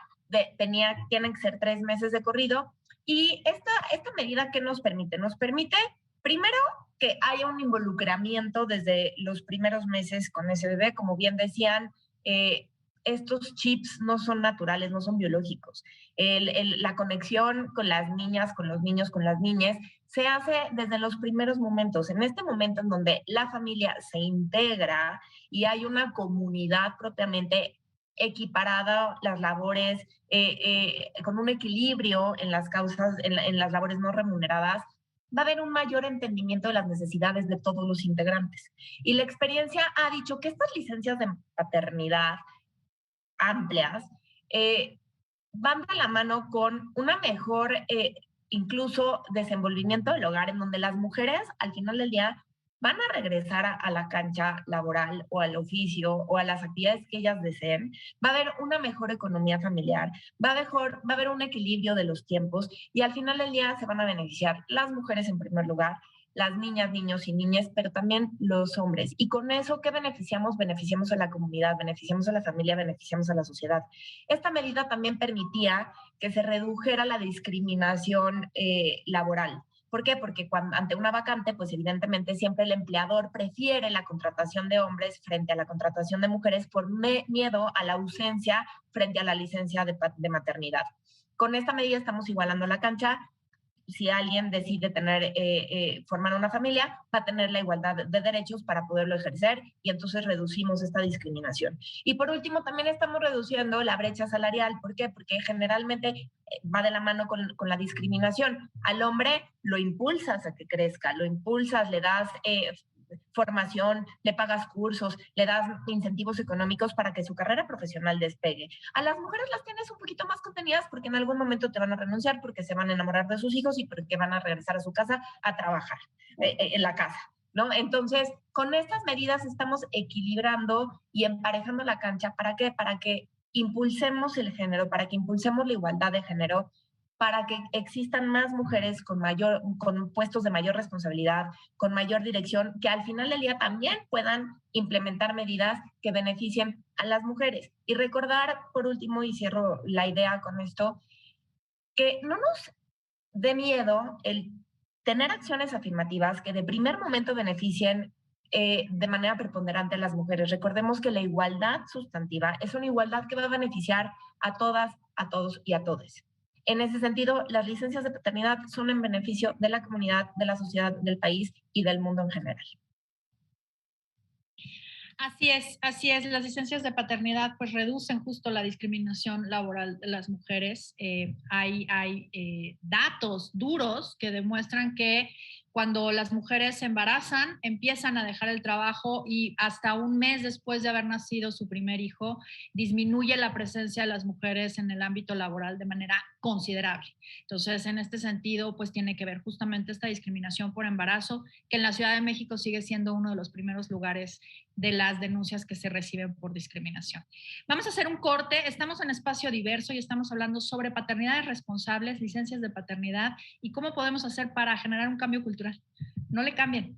Tienen que ser 3 meses de corrido. Y esta medida, ¿qué nos permite? Nos permite, primero, que haya un involucramiento desde los primeros meses con ese bebé. Como bien decían, estos chips no son naturales, no son biológicos. La conexión con las niñas, con los niños, con las niñas, se hace desde los primeros momentos. En este momento en donde la familia se integra y hay una comunidad propiamente equiparada, las labores, con un equilibrio en las causas, en las labores no remuneradas, va a haber un mayor entendimiento de las necesidades de todos los integrantes. Y la experiencia ha dicho que estas licencias de paternidad amplias van de la mano con una mejor incluso desenvolvimiento del hogar, en donde las mujeres al final del día van a regresar a la cancha laboral o al oficio o a las actividades que ellas deseen. Va a haber una mejor economía familiar, va a haber un equilibrio de los tiempos y al final del día se van a beneficiar las mujeres en primer lugar, las niñas, niños y niñas, pero también los hombres. Y con eso, ¿qué beneficiamos? Beneficiamos a la comunidad, beneficiamos a la familia, beneficiamos a la sociedad. Esta medida también permitía que se redujera la discriminación laboral. ¿Por qué? Porque ante una vacante, pues evidentemente siempre el empleador prefiere la contratación de hombres frente a la contratación de mujeres por miedo a la ausencia frente a la licencia de maternidad. Con esta medida estamos igualando la cancha. Si alguien decide formar una familia, va a tener la igualdad de derechos para poderlo ejercer y entonces reducimos esta discriminación. Y por último, también estamos reduciendo la brecha salarial. ¿Por qué? Porque generalmente va de la mano con la discriminación. Al hombre lo impulsas a que crezca, lo impulsas, le das formación, le pagas cursos, le das incentivos económicos para que su carrera profesional despegue. A las mujeres las tienes un poquito más contenidas porque en algún momento te van a renunciar, porque se van a enamorar de sus hijos y porque van a regresar a su casa a trabajar en la casa, ¿no? Entonces, con estas medidas estamos equilibrando y emparejando la cancha. ¿Para qué? Para que impulsemos el género, para que impulsemos la igualdad de género, para que existan más mujeres con puestos de mayor responsabilidad, con mayor dirección, que al final del día también puedan implementar medidas que beneficien a las mujeres. Y recordar, por último, y cierro la idea con esto, que no nos dé miedo el tener acciones afirmativas que de primer momento beneficien de manera preponderante a las mujeres. Recordemos que la igualdad sustantiva es una igualdad que va a beneficiar a todas, a todos y a todes. En ese sentido, las licencias de paternidad son en beneficio de la comunidad, de la sociedad, del país y del mundo en general.
Así es. Las licencias de paternidad pues reducen justo la discriminación laboral de las mujeres. Hay datos duros que demuestran que cuando las mujeres se embarazan, empiezan a dejar el trabajo y hasta un mes después de haber nacido su primer hijo, disminuye la presencia de las mujeres en el ámbito laboral de manera considerable. Entonces, en este sentido, pues tiene que ver justamente esta discriminación por embarazo, que en la Ciudad de México sigue siendo uno de los primeros lugares de las denuncias que se reciben por discriminación. Vamos a hacer un corte, estamos en Espacio Diverso y estamos hablando sobre paternidades responsables, licencias de paternidad y cómo podemos hacer para generar un cambio cultural. No le cambien.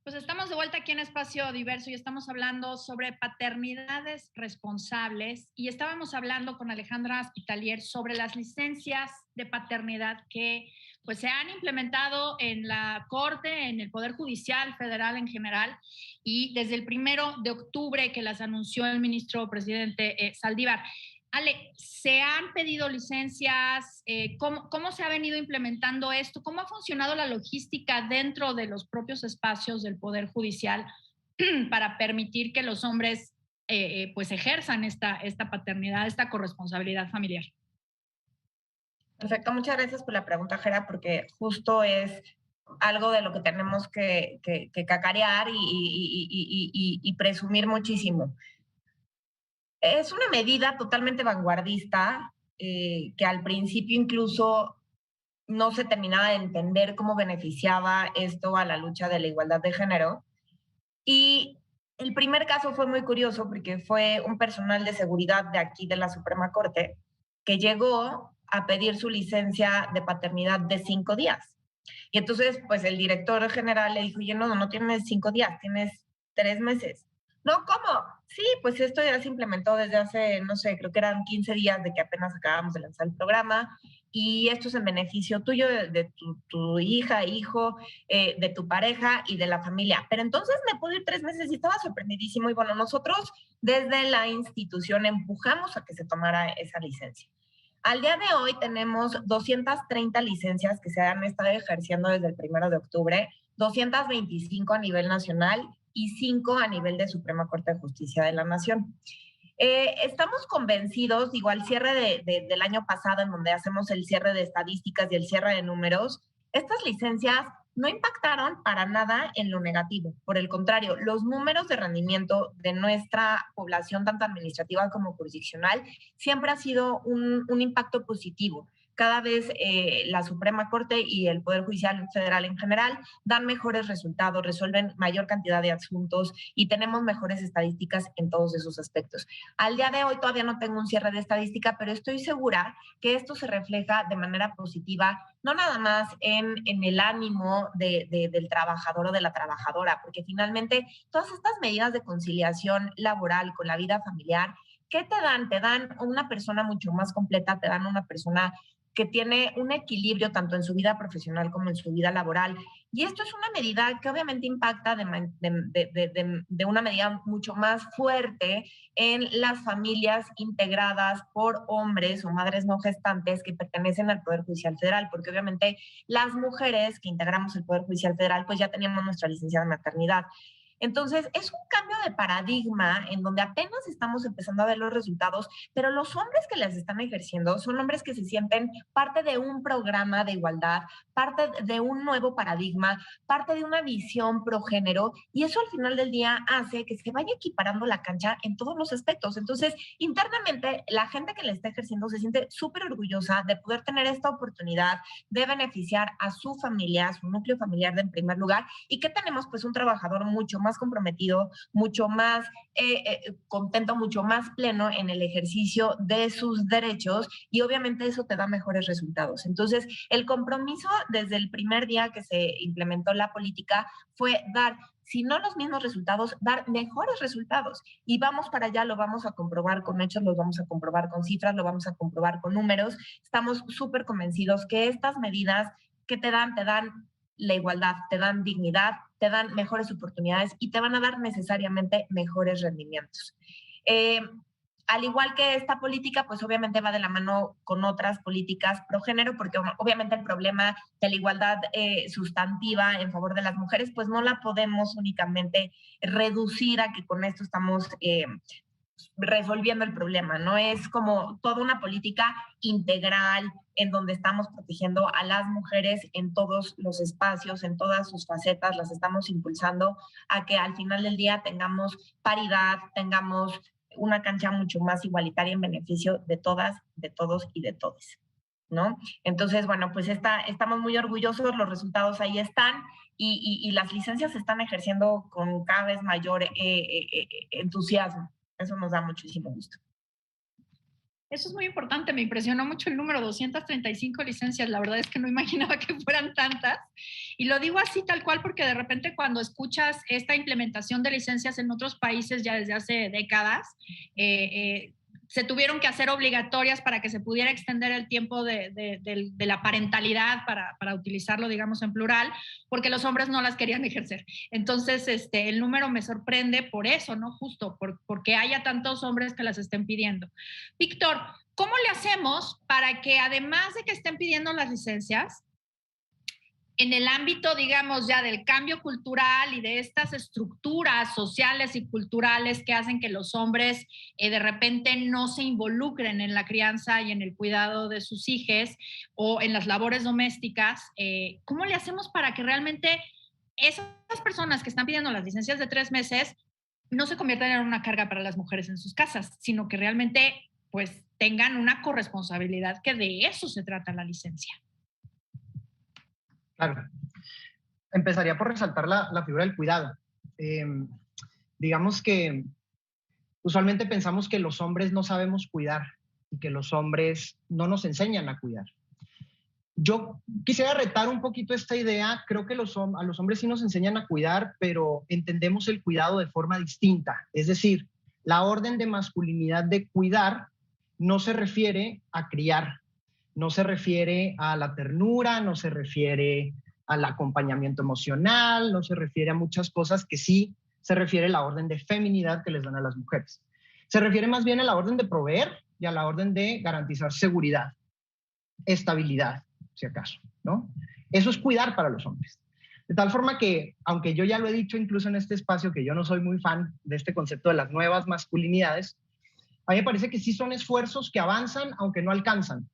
Pues estamos de vuelta aquí en Espacio Diverso y estamos hablando sobre paternidades responsables y estábamos hablando con Alejandra Hospitalier sobre las licencias de paternidad que pues se han implementado en la Corte, en el Poder Judicial Federal en general y desde el 1 de octubre que las anunció el ministro presidente Saldívar. Ale, ¿se han pedido licencias? ¿Cómo se ha venido implementando esto? ¿Cómo ha funcionado la logística dentro de los propios espacios del Poder Judicial para permitir que los hombres pues ejerzan esta paternidad, esta corresponsabilidad familiar?
Perfecto, muchas gracias por la pregunta, Jera, porque justo es algo de lo que tenemos que cacarear y presumir muchísimo. Es una medida totalmente vanguardista que al principio incluso no se terminaba de entender cómo beneficiaba esto a la lucha de la igualdad de género. Y el primer caso fue muy curioso porque fue un personal de seguridad de aquí de la Suprema Corte que llegó a pedir su licencia de paternidad de 5 días. Y entonces, pues el director general le dijo, oye, no tienes 5 días, tienes 3 meses. No, ¿cómo? Sí, pues esto ya se implementó desde hace, no sé, creo que eran 15 días de que apenas acabamos de lanzar el programa y esto es en beneficio tuyo, de tu hija, hijo, de tu pareja y de la familia. Pero entonces me puedo ir 3 meses y estaba sorprendidísimo y bueno, nosotros desde la institución empujamos a que se tomara esa licencia. Al día de hoy tenemos 230 licencias que se han estado ejerciendo desde el 1 de octubre, 225 a nivel nacional y 5 a nivel de Suprema Corte de Justicia de la Nación. Estamos convencidos, digo, al cierre del año pasado, en donde hacemos el cierre de estadísticas y el cierre de números, estas licencias no impactaron para nada en lo negativo. Por el contrario, los números de rendimiento de nuestra población, tanto administrativa como jurisdiccional, siempre ha sido un impacto positivo. Cada vez la Suprema Corte y el Poder Judicial Federal en general dan mejores resultados, resuelven mayor cantidad de asuntos y tenemos mejores estadísticas en todos esos aspectos. Al día de hoy todavía no tengo un cierre de estadística, pero estoy segura que esto se refleja de manera positiva, no nada más en el ánimo del trabajador o de la trabajadora, porque finalmente todas estas medidas de conciliación laboral con la vida familiar, ¿qué te dan? Te dan una persona mucho más completa, te dan una persona que tiene un equilibrio tanto en su vida profesional como en su vida laboral. Y esto es una medida que obviamente impacta de una medida mucho más fuerte en las familias integradas por hombres o madres no gestantes que pertenecen al Poder Judicial Federal, porque obviamente las mujeres que integramos el Poder Judicial Federal, pues ya teníamos nuestra licencia de maternidad. Entonces, es un cambio de paradigma en donde apenas estamos empezando a ver los resultados, pero los hombres que las están ejerciendo son hombres que se sienten parte de un programa de igualdad, parte de un nuevo paradigma, parte de una visión progénero, y eso al final del día hace que se vaya equiparando la cancha en todos los aspectos. Entonces, internamente, la gente que la está ejerciendo se siente súper orgullosa de poder tener esta oportunidad de beneficiar a su familia, a su núcleo familiar en primer lugar, y que tenemos pues un trabajador mucho más comprometido, mucho más contento, mucho más pleno en el ejercicio de sus derechos y obviamente eso te da mejores resultados. Entonces, el compromiso desde el primer día que se implementó la política fue dar, si no los mismos resultados, dar mejores resultados. Y vamos para allá, lo vamos a comprobar con hechos, lo vamos a comprobar con cifras, lo vamos a comprobar con números. Estamos súper convencidos que estas medidas que te dan la igualdad, te dan dignidad, te dan mejores oportunidades y te van a dar necesariamente mejores rendimientos. al igual que esta política, pues obviamente va de la mano con otras políticas pro género, porque obviamente el problema de la igualdad sustantiva en favor de las mujeres, pues no la podemos únicamente reducir a que con esto estamos resolviendo el problema, ¿no? Es como toda una política integral en donde estamos protegiendo a las mujeres en todos los espacios, en todas sus facetas, las estamos impulsando a que al final del día tengamos paridad, tengamos una cancha mucho más igualitaria en beneficio de todas, de todos y de todes, ¿no? Entonces, bueno, pues estamos muy orgullosos, los resultados ahí están y las licencias se están ejerciendo con cada vez mayor entusiasmo. Eso nos da muchísimo gusto.
Eso es muy importante, me impresionó mucho el número, 235 licencias, la verdad es que no imaginaba que fueran tantas. Y lo digo así tal cual porque de repente cuando escuchas esta implementación de licencias en otros países ya desde hace décadas, se tuvieron que hacer obligatorias para que se pudiera extender el tiempo de la parentalidad para utilizarlo, digamos, en plural, porque los hombres no las querían ejercer. Entonces, el número me sorprende por eso, ¿no? Justo porque haya tantos hombres que las estén pidiendo. Víctor, ¿cómo le hacemos para que además de que estén pidiendo las licencias, en el ámbito, digamos, ya del cambio cultural y de estas estructuras sociales y culturales que hacen que los hombres de repente no se involucren en la crianza y en el cuidado de sus hijos o en las labores domésticas, ¿cómo le hacemos para que realmente esas personas que están pidiendo las licencias de 3 meses no se conviertan en una carga para las mujeres en sus casas, sino que realmente pues tengan una corresponsabilidad, que de eso se trata la licencia?
Claro. Empezaría por resaltar la figura del cuidado. Digamos que usualmente pensamos que los hombres no sabemos cuidar y que los hombres no nos enseñan a cuidar. Yo quisiera retar un poquito esta idea. Creo que a los hombres sí nos enseñan a cuidar, pero entendemos el cuidado de forma distinta. Es decir, la orden de masculinidad de cuidar no se refiere a criar, no se refiere a la ternura, no se refiere al acompañamiento emocional, no se refiere a muchas cosas que sí se refiere a la orden de feminidad que les dan a las mujeres. Se refiere más bien a la orden de proveer y a la orden de garantizar seguridad, estabilidad, si acaso, ¿no? Eso es cuidar para los hombres. De tal forma que, aunque yo ya lo he dicho incluso en este espacio, que yo no soy muy fan de este concepto de las nuevas masculinidades, a mí me parece que sí son esfuerzos que avanzan aunque no alcanzan.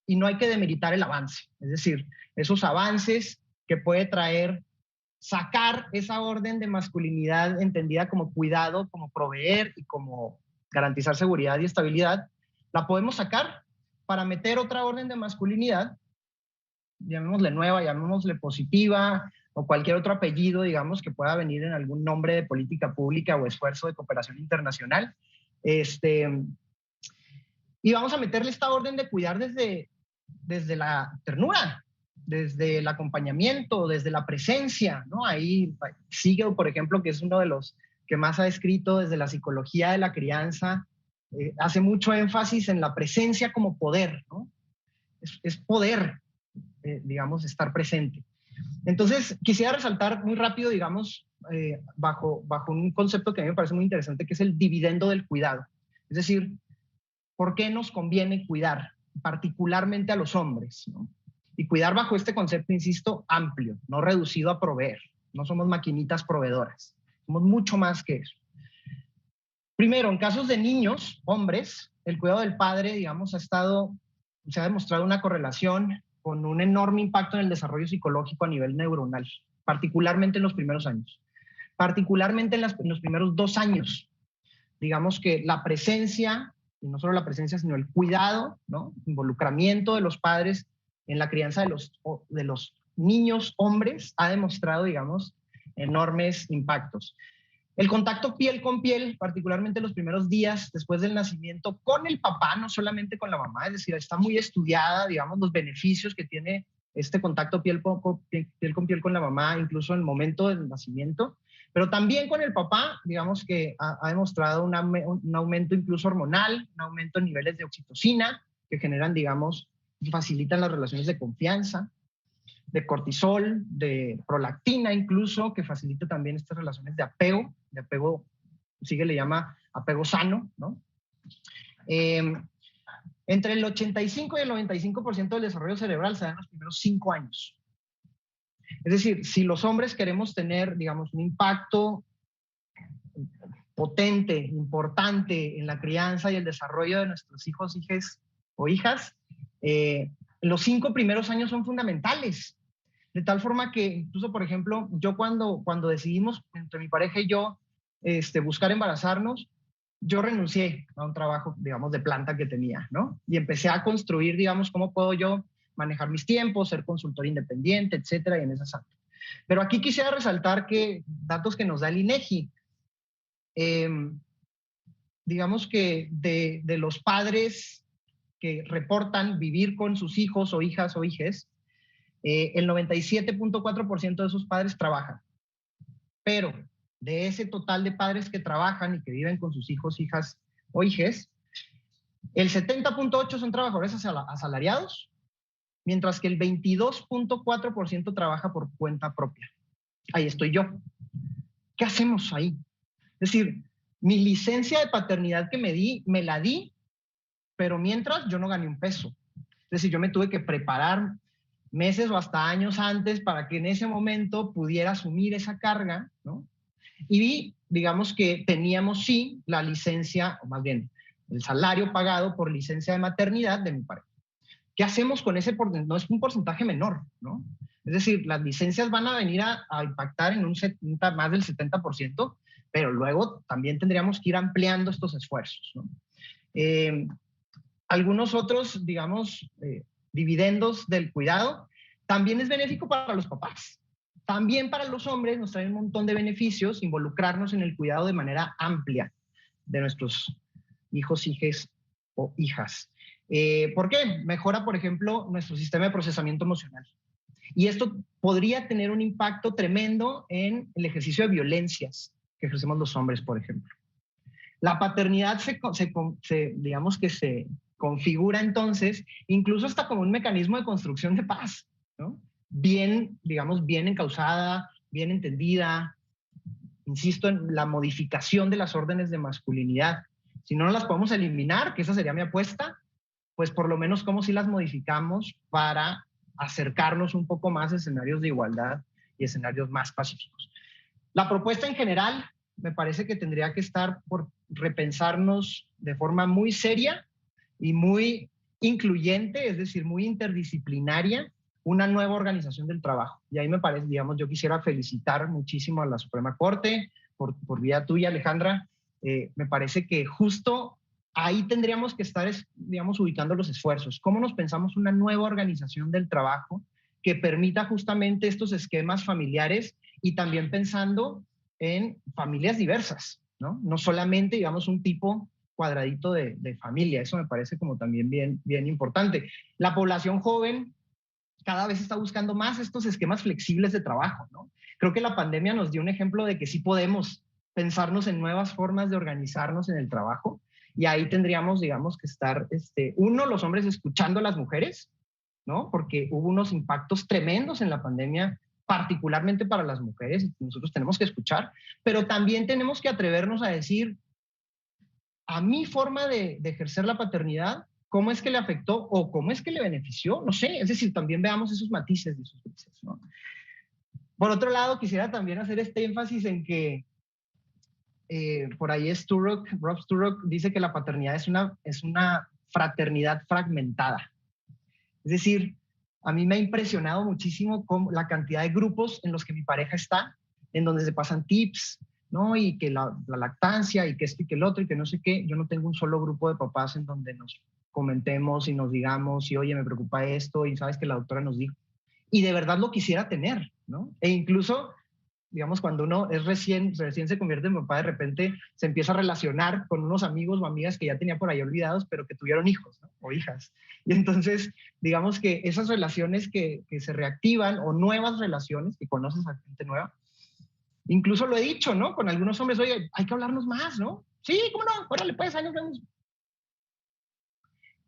Y no hay que demeritar el avance. Es decir, esos avances que puede traer sacar esa orden de masculinidad entendida como cuidado, como proveer y como garantizar seguridad y estabilidad, la podemos sacar para meter otra orden de masculinidad, llamémosle nueva, llamémosle positiva, o cualquier otro apellido, digamos, que pueda venir en algún nombre de política pública o esfuerzo de cooperación internacional. Y vamos a meterle esta orden de cuidar desde la ternura, desde el acompañamiento, desde la presencia, ¿no? Ahí Siegel, por ejemplo, que es uno de los que más ha escrito desde la psicología de la crianza, hace mucho énfasis en la presencia como poder, ¿no? Es poder, digamos, estar presente. Entonces, quisiera resaltar muy rápido, digamos, bajo un concepto que a mí me parece muy interesante, que es el dividendo del cuidado. Es decir, ¿por qué nos conviene cuidar? Particularmente a los hombres, ¿no? Y cuidar bajo este concepto, insisto, amplio, no reducido a proveer. No somos maquinitas proveedoras, somos mucho más que eso. Primero, en casos de niños, hombres, el cuidado del padre, digamos, se ha demostrado una correlación con un enorme impacto en el desarrollo psicológico a nivel neuronal, particularmente en los primeros años, particularmente en los primeros 2 años. Digamos que la presencia, y no solo la presencia, sino el cuidado, ¿no? Involucramiento de los padres en la crianza de los niños hombres ha demostrado, digamos, enormes impactos. El contacto piel con piel, particularmente los primeros días después del nacimiento, con el papá, no solamente con la mamá, es decir, está muy estudiada, digamos, los beneficios que tiene este contacto piel con piel con la mamá, incluso en el momento del nacimiento, pero también con el papá, digamos que ha demostrado un aumento incluso hormonal, un aumento en niveles de oxitocina, que generan, digamos, facilitan las relaciones de confianza, de cortisol, de prolactina incluso, que facilita también estas relaciones de apego, Siegel le llama apego sano, ¿no? Entre el 85 y el 95% del desarrollo cerebral se da en los primeros 5 años. Es decir, si los hombres queremos tener, digamos, un impacto potente, importante en la crianza y el desarrollo de nuestros hijos, hijas o hijas, los 5 primeros años son fundamentales. De tal forma que, incluso, por ejemplo, yo cuando decidimos entre mi pareja y yo buscar embarazarnos, yo renuncié a un trabajo, digamos, de planta que tenía, ¿no? Y empecé a construir, digamos, cómo puedo yo manejar mis tiempos, ser consultor independiente, etcétera, y en esas áreas. Pero aquí quisiera resaltar que datos que nos da el INEGI, digamos que de los padres que reportan vivir con sus hijos o hijas o hijes, el 97.4% de esos padres trabajan. Pero de ese total de padres que trabajan y que viven con sus hijos, hijas o hijes, el 70.8% son trabajadores asalariados, mientras que el 22.4% trabaja por cuenta propia. Ahí estoy yo. ¿Qué hacemos ahí? Es decir, mi licencia de paternidad que me la di, pero mientras yo no gané un peso. Es decir, yo me tuve que preparar meses o hasta años antes para que en ese momento pudiera asumir esa carga, ¿no? Y digamos que teníamos sí la licencia, o más bien el salario pagado por licencia de maternidad de mi pareja. ¿Qué hacemos con ese porcentaje? No es un porcentaje menor, ¿no? Es decir, las licencias van a venir a impactar en más del 70%, pero luego también tendríamos que ir ampliando estos esfuerzos, ¿no? Algunos otros, digamos, dividendos del cuidado, también es benéfico para los papás. También para los hombres nos trae un montón de beneficios involucrarnos en el cuidado de manera amplia de nuestros hijos, hijas o hijas. ¿Por qué? Mejora, por ejemplo, nuestro sistema de procesamiento emocional. Y esto podría tener un impacto tremendo en el ejercicio de violencias que ejercemos los hombres, por ejemplo. La paternidad digamos que se configura entonces incluso hasta como un mecanismo de construcción de paz, ¿no? Bien, digamos, bien encauzada, bien entendida. Insisto en la modificación de las órdenes de masculinidad. Si no las podemos eliminar, que esa sería mi apuesta, pues por lo menos como si las modificamos para acercarnos un poco más a escenarios de igualdad y escenarios más pacíficos. La propuesta en general me parece que tendría que estar por repensarnos de forma muy seria y muy incluyente, es decir, muy interdisciplinaria, una nueva organización del trabajo. Y ahí me parece, digamos, yo quisiera felicitar muchísimo a la Suprema Corte, por vía tuya, Alejandra. Me parece que justo ahí tendríamos que estar, digamos, ubicando los esfuerzos. ¿Cómo nos pensamos una nueva organización del trabajo que permita justamente estos esquemas familiares y también pensando en familias diversas, ¿no? No solamente, digamos, un tipo cuadradito de familia. Eso me parece como también bien importante. La población joven cada vez está buscando más estos esquemas flexibles de trabajo, ¿no? Creo que la pandemia nos dio un ejemplo de que sí podemos pensarnos en nuevas formas de organizarnos en el trabajo, y ahí tendríamos, digamos, que estar, los hombres escuchando a las mujeres, ¿no? Porque hubo unos impactos tremendos en la pandemia, particularmente para las mujeres, y nosotros tenemos que escuchar, pero también tenemos que atrevernos a decir, a mi forma de ejercer la paternidad, ¿cómo es que le afectó o cómo es que le benefició? No sé, es decir, también veamos esos matices de esos grises, ¿no? Por otro lado, quisiera también hacer este énfasis en que por ahí Rob Sturrock dice que la paternidad es una fraternidad fragmentada. Es decir, a mí me ha impresionado muchísimo la cantidad de grupos en los que mi pareja está, en donde se pasan tips, ¿no? Y que la lactancia y que esto y que el otro y que no sé qué. Yo no tengo un solo grupo de papás en donde nos comentemos y nos digamos y oye, me preocupa esto y sabes que la doctora nos dijo. Y de verdad lo quisiera tener, ¿no? E incluso, digamos, cuando uno es recién se convierte en papá, de repente se empieza a relacionar con unos amigos o amigas que ya tenía por ahí olvidados, pero que tuvieron hijos, ¿no? O hijas. Y entonces, digamos que esas relaciones que se reactivan o nuevas relaciones que conoces a gente nueva, incluso lo he dicho, ¿no? Con algunos hombres, oye, hay que hablarnos más, ¿no? Sí, ¿cómo no? Órale, pues, ahí nos vemos.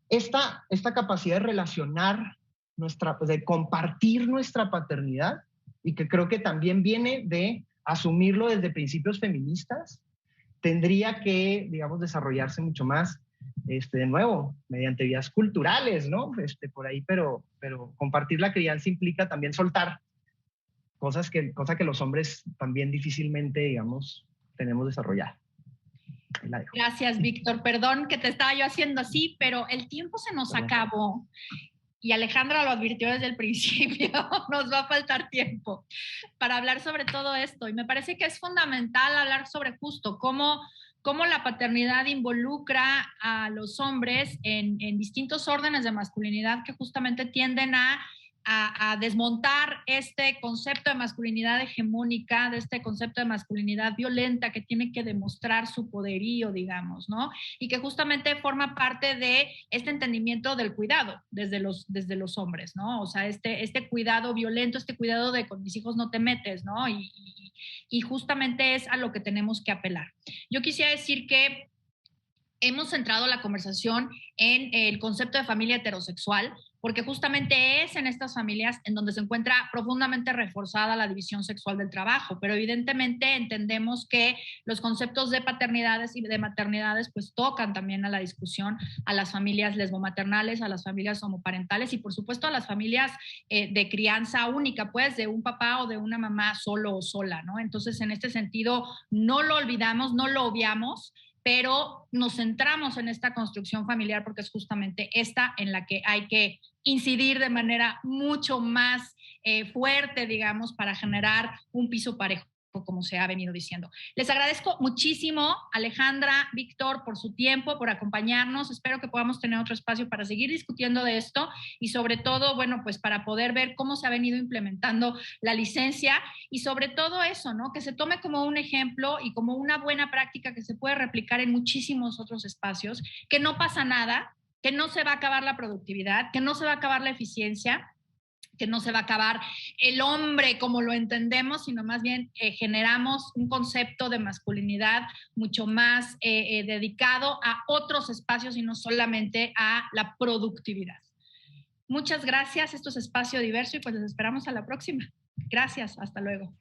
Esta capacidad de relacionar, de compartir nuestra paternidad, y que creo que también viene de asumirlo desde principios feministas, tendría que, digamos, desarrollarse mucho más. de nuevo, mediante vías culturales, ¿no? Por ahí, pero compartir la crianza implica también soltar cosa que los hombres también difícilmente, digamos, tenemos desarrollada.
Gracias, Víctor. Perdón que te estaba yo haciendo así, pero el tiempo se nos acabó. Y Alejandra lo advirtió desde el principio, nos va a faltar tiempo para hablar sobre todo esto. Y me parece que es fundamental hablar sobre justo cómo la paternidad involucra a los hombres en distintos órdenes de masculinidad que justamente tienden a desmontar este concepto de masculinidad hegemónica, de este concepto de masculinidad violenta que tiene que demostrar su poderío, digamos, ¿no? Y que justamente forma parte de este entendimiento del cuidado desde los hombres, ¿no? O sea, este cuidado violento, este cuidado de con mis hijos no te metes, ¿no? Y justamente es a lo que tenemos que apelar. Yo quisiera decir que hemos centrado la conversación en el concepto de familia heterosexual, porque justamente es en estas familias en donde se encuentra profundamente reforzada la división sexual del trabajo, pero evidentemente entendemos que los conceptos de paternidades y de maternidades pues tocan también a la discusión a las familias lesbomaternales, a las familias homoparentales y por supuesto a las familias de crianza única, pues de un papá o de una mamá solo o sola, ¿no? Entonces en este sentido no lo olvidamos, no lo obviamos, pero nos centramos en esta construcción familiar porque es justamente esta en la que hay que incidir de manera mucho más fuerte, digamos, para generar un piso parejo, como se ha venido diciendo. Les agradezco muchísimo, Alejandra, Víctor, por su tiempo, por acompañarnos. Espero que podamos tener otro espacio para seguir discutiendo de esto y sobre todo, bueno, pues para poder ver cómo se ha venido implementando la licencia y sobre todo eso, ¿no? Que se tome como un ejemplo y como una buena práctica que se puede replicar en muchísimos otros espacios, que no pasa nada, que no se va a acabar la productividad, que no se va a acabar la eficiencia, que no se va a acabar el hombre como lo entendemos, sino más bien generamos un concepto de masculinidad mucho más dedicado a otros espacios y no solamente a la productividad. Muchas gracias, esto es Espacio Diverso y pues les esperamos a la próxima. Gracias, hasta luego.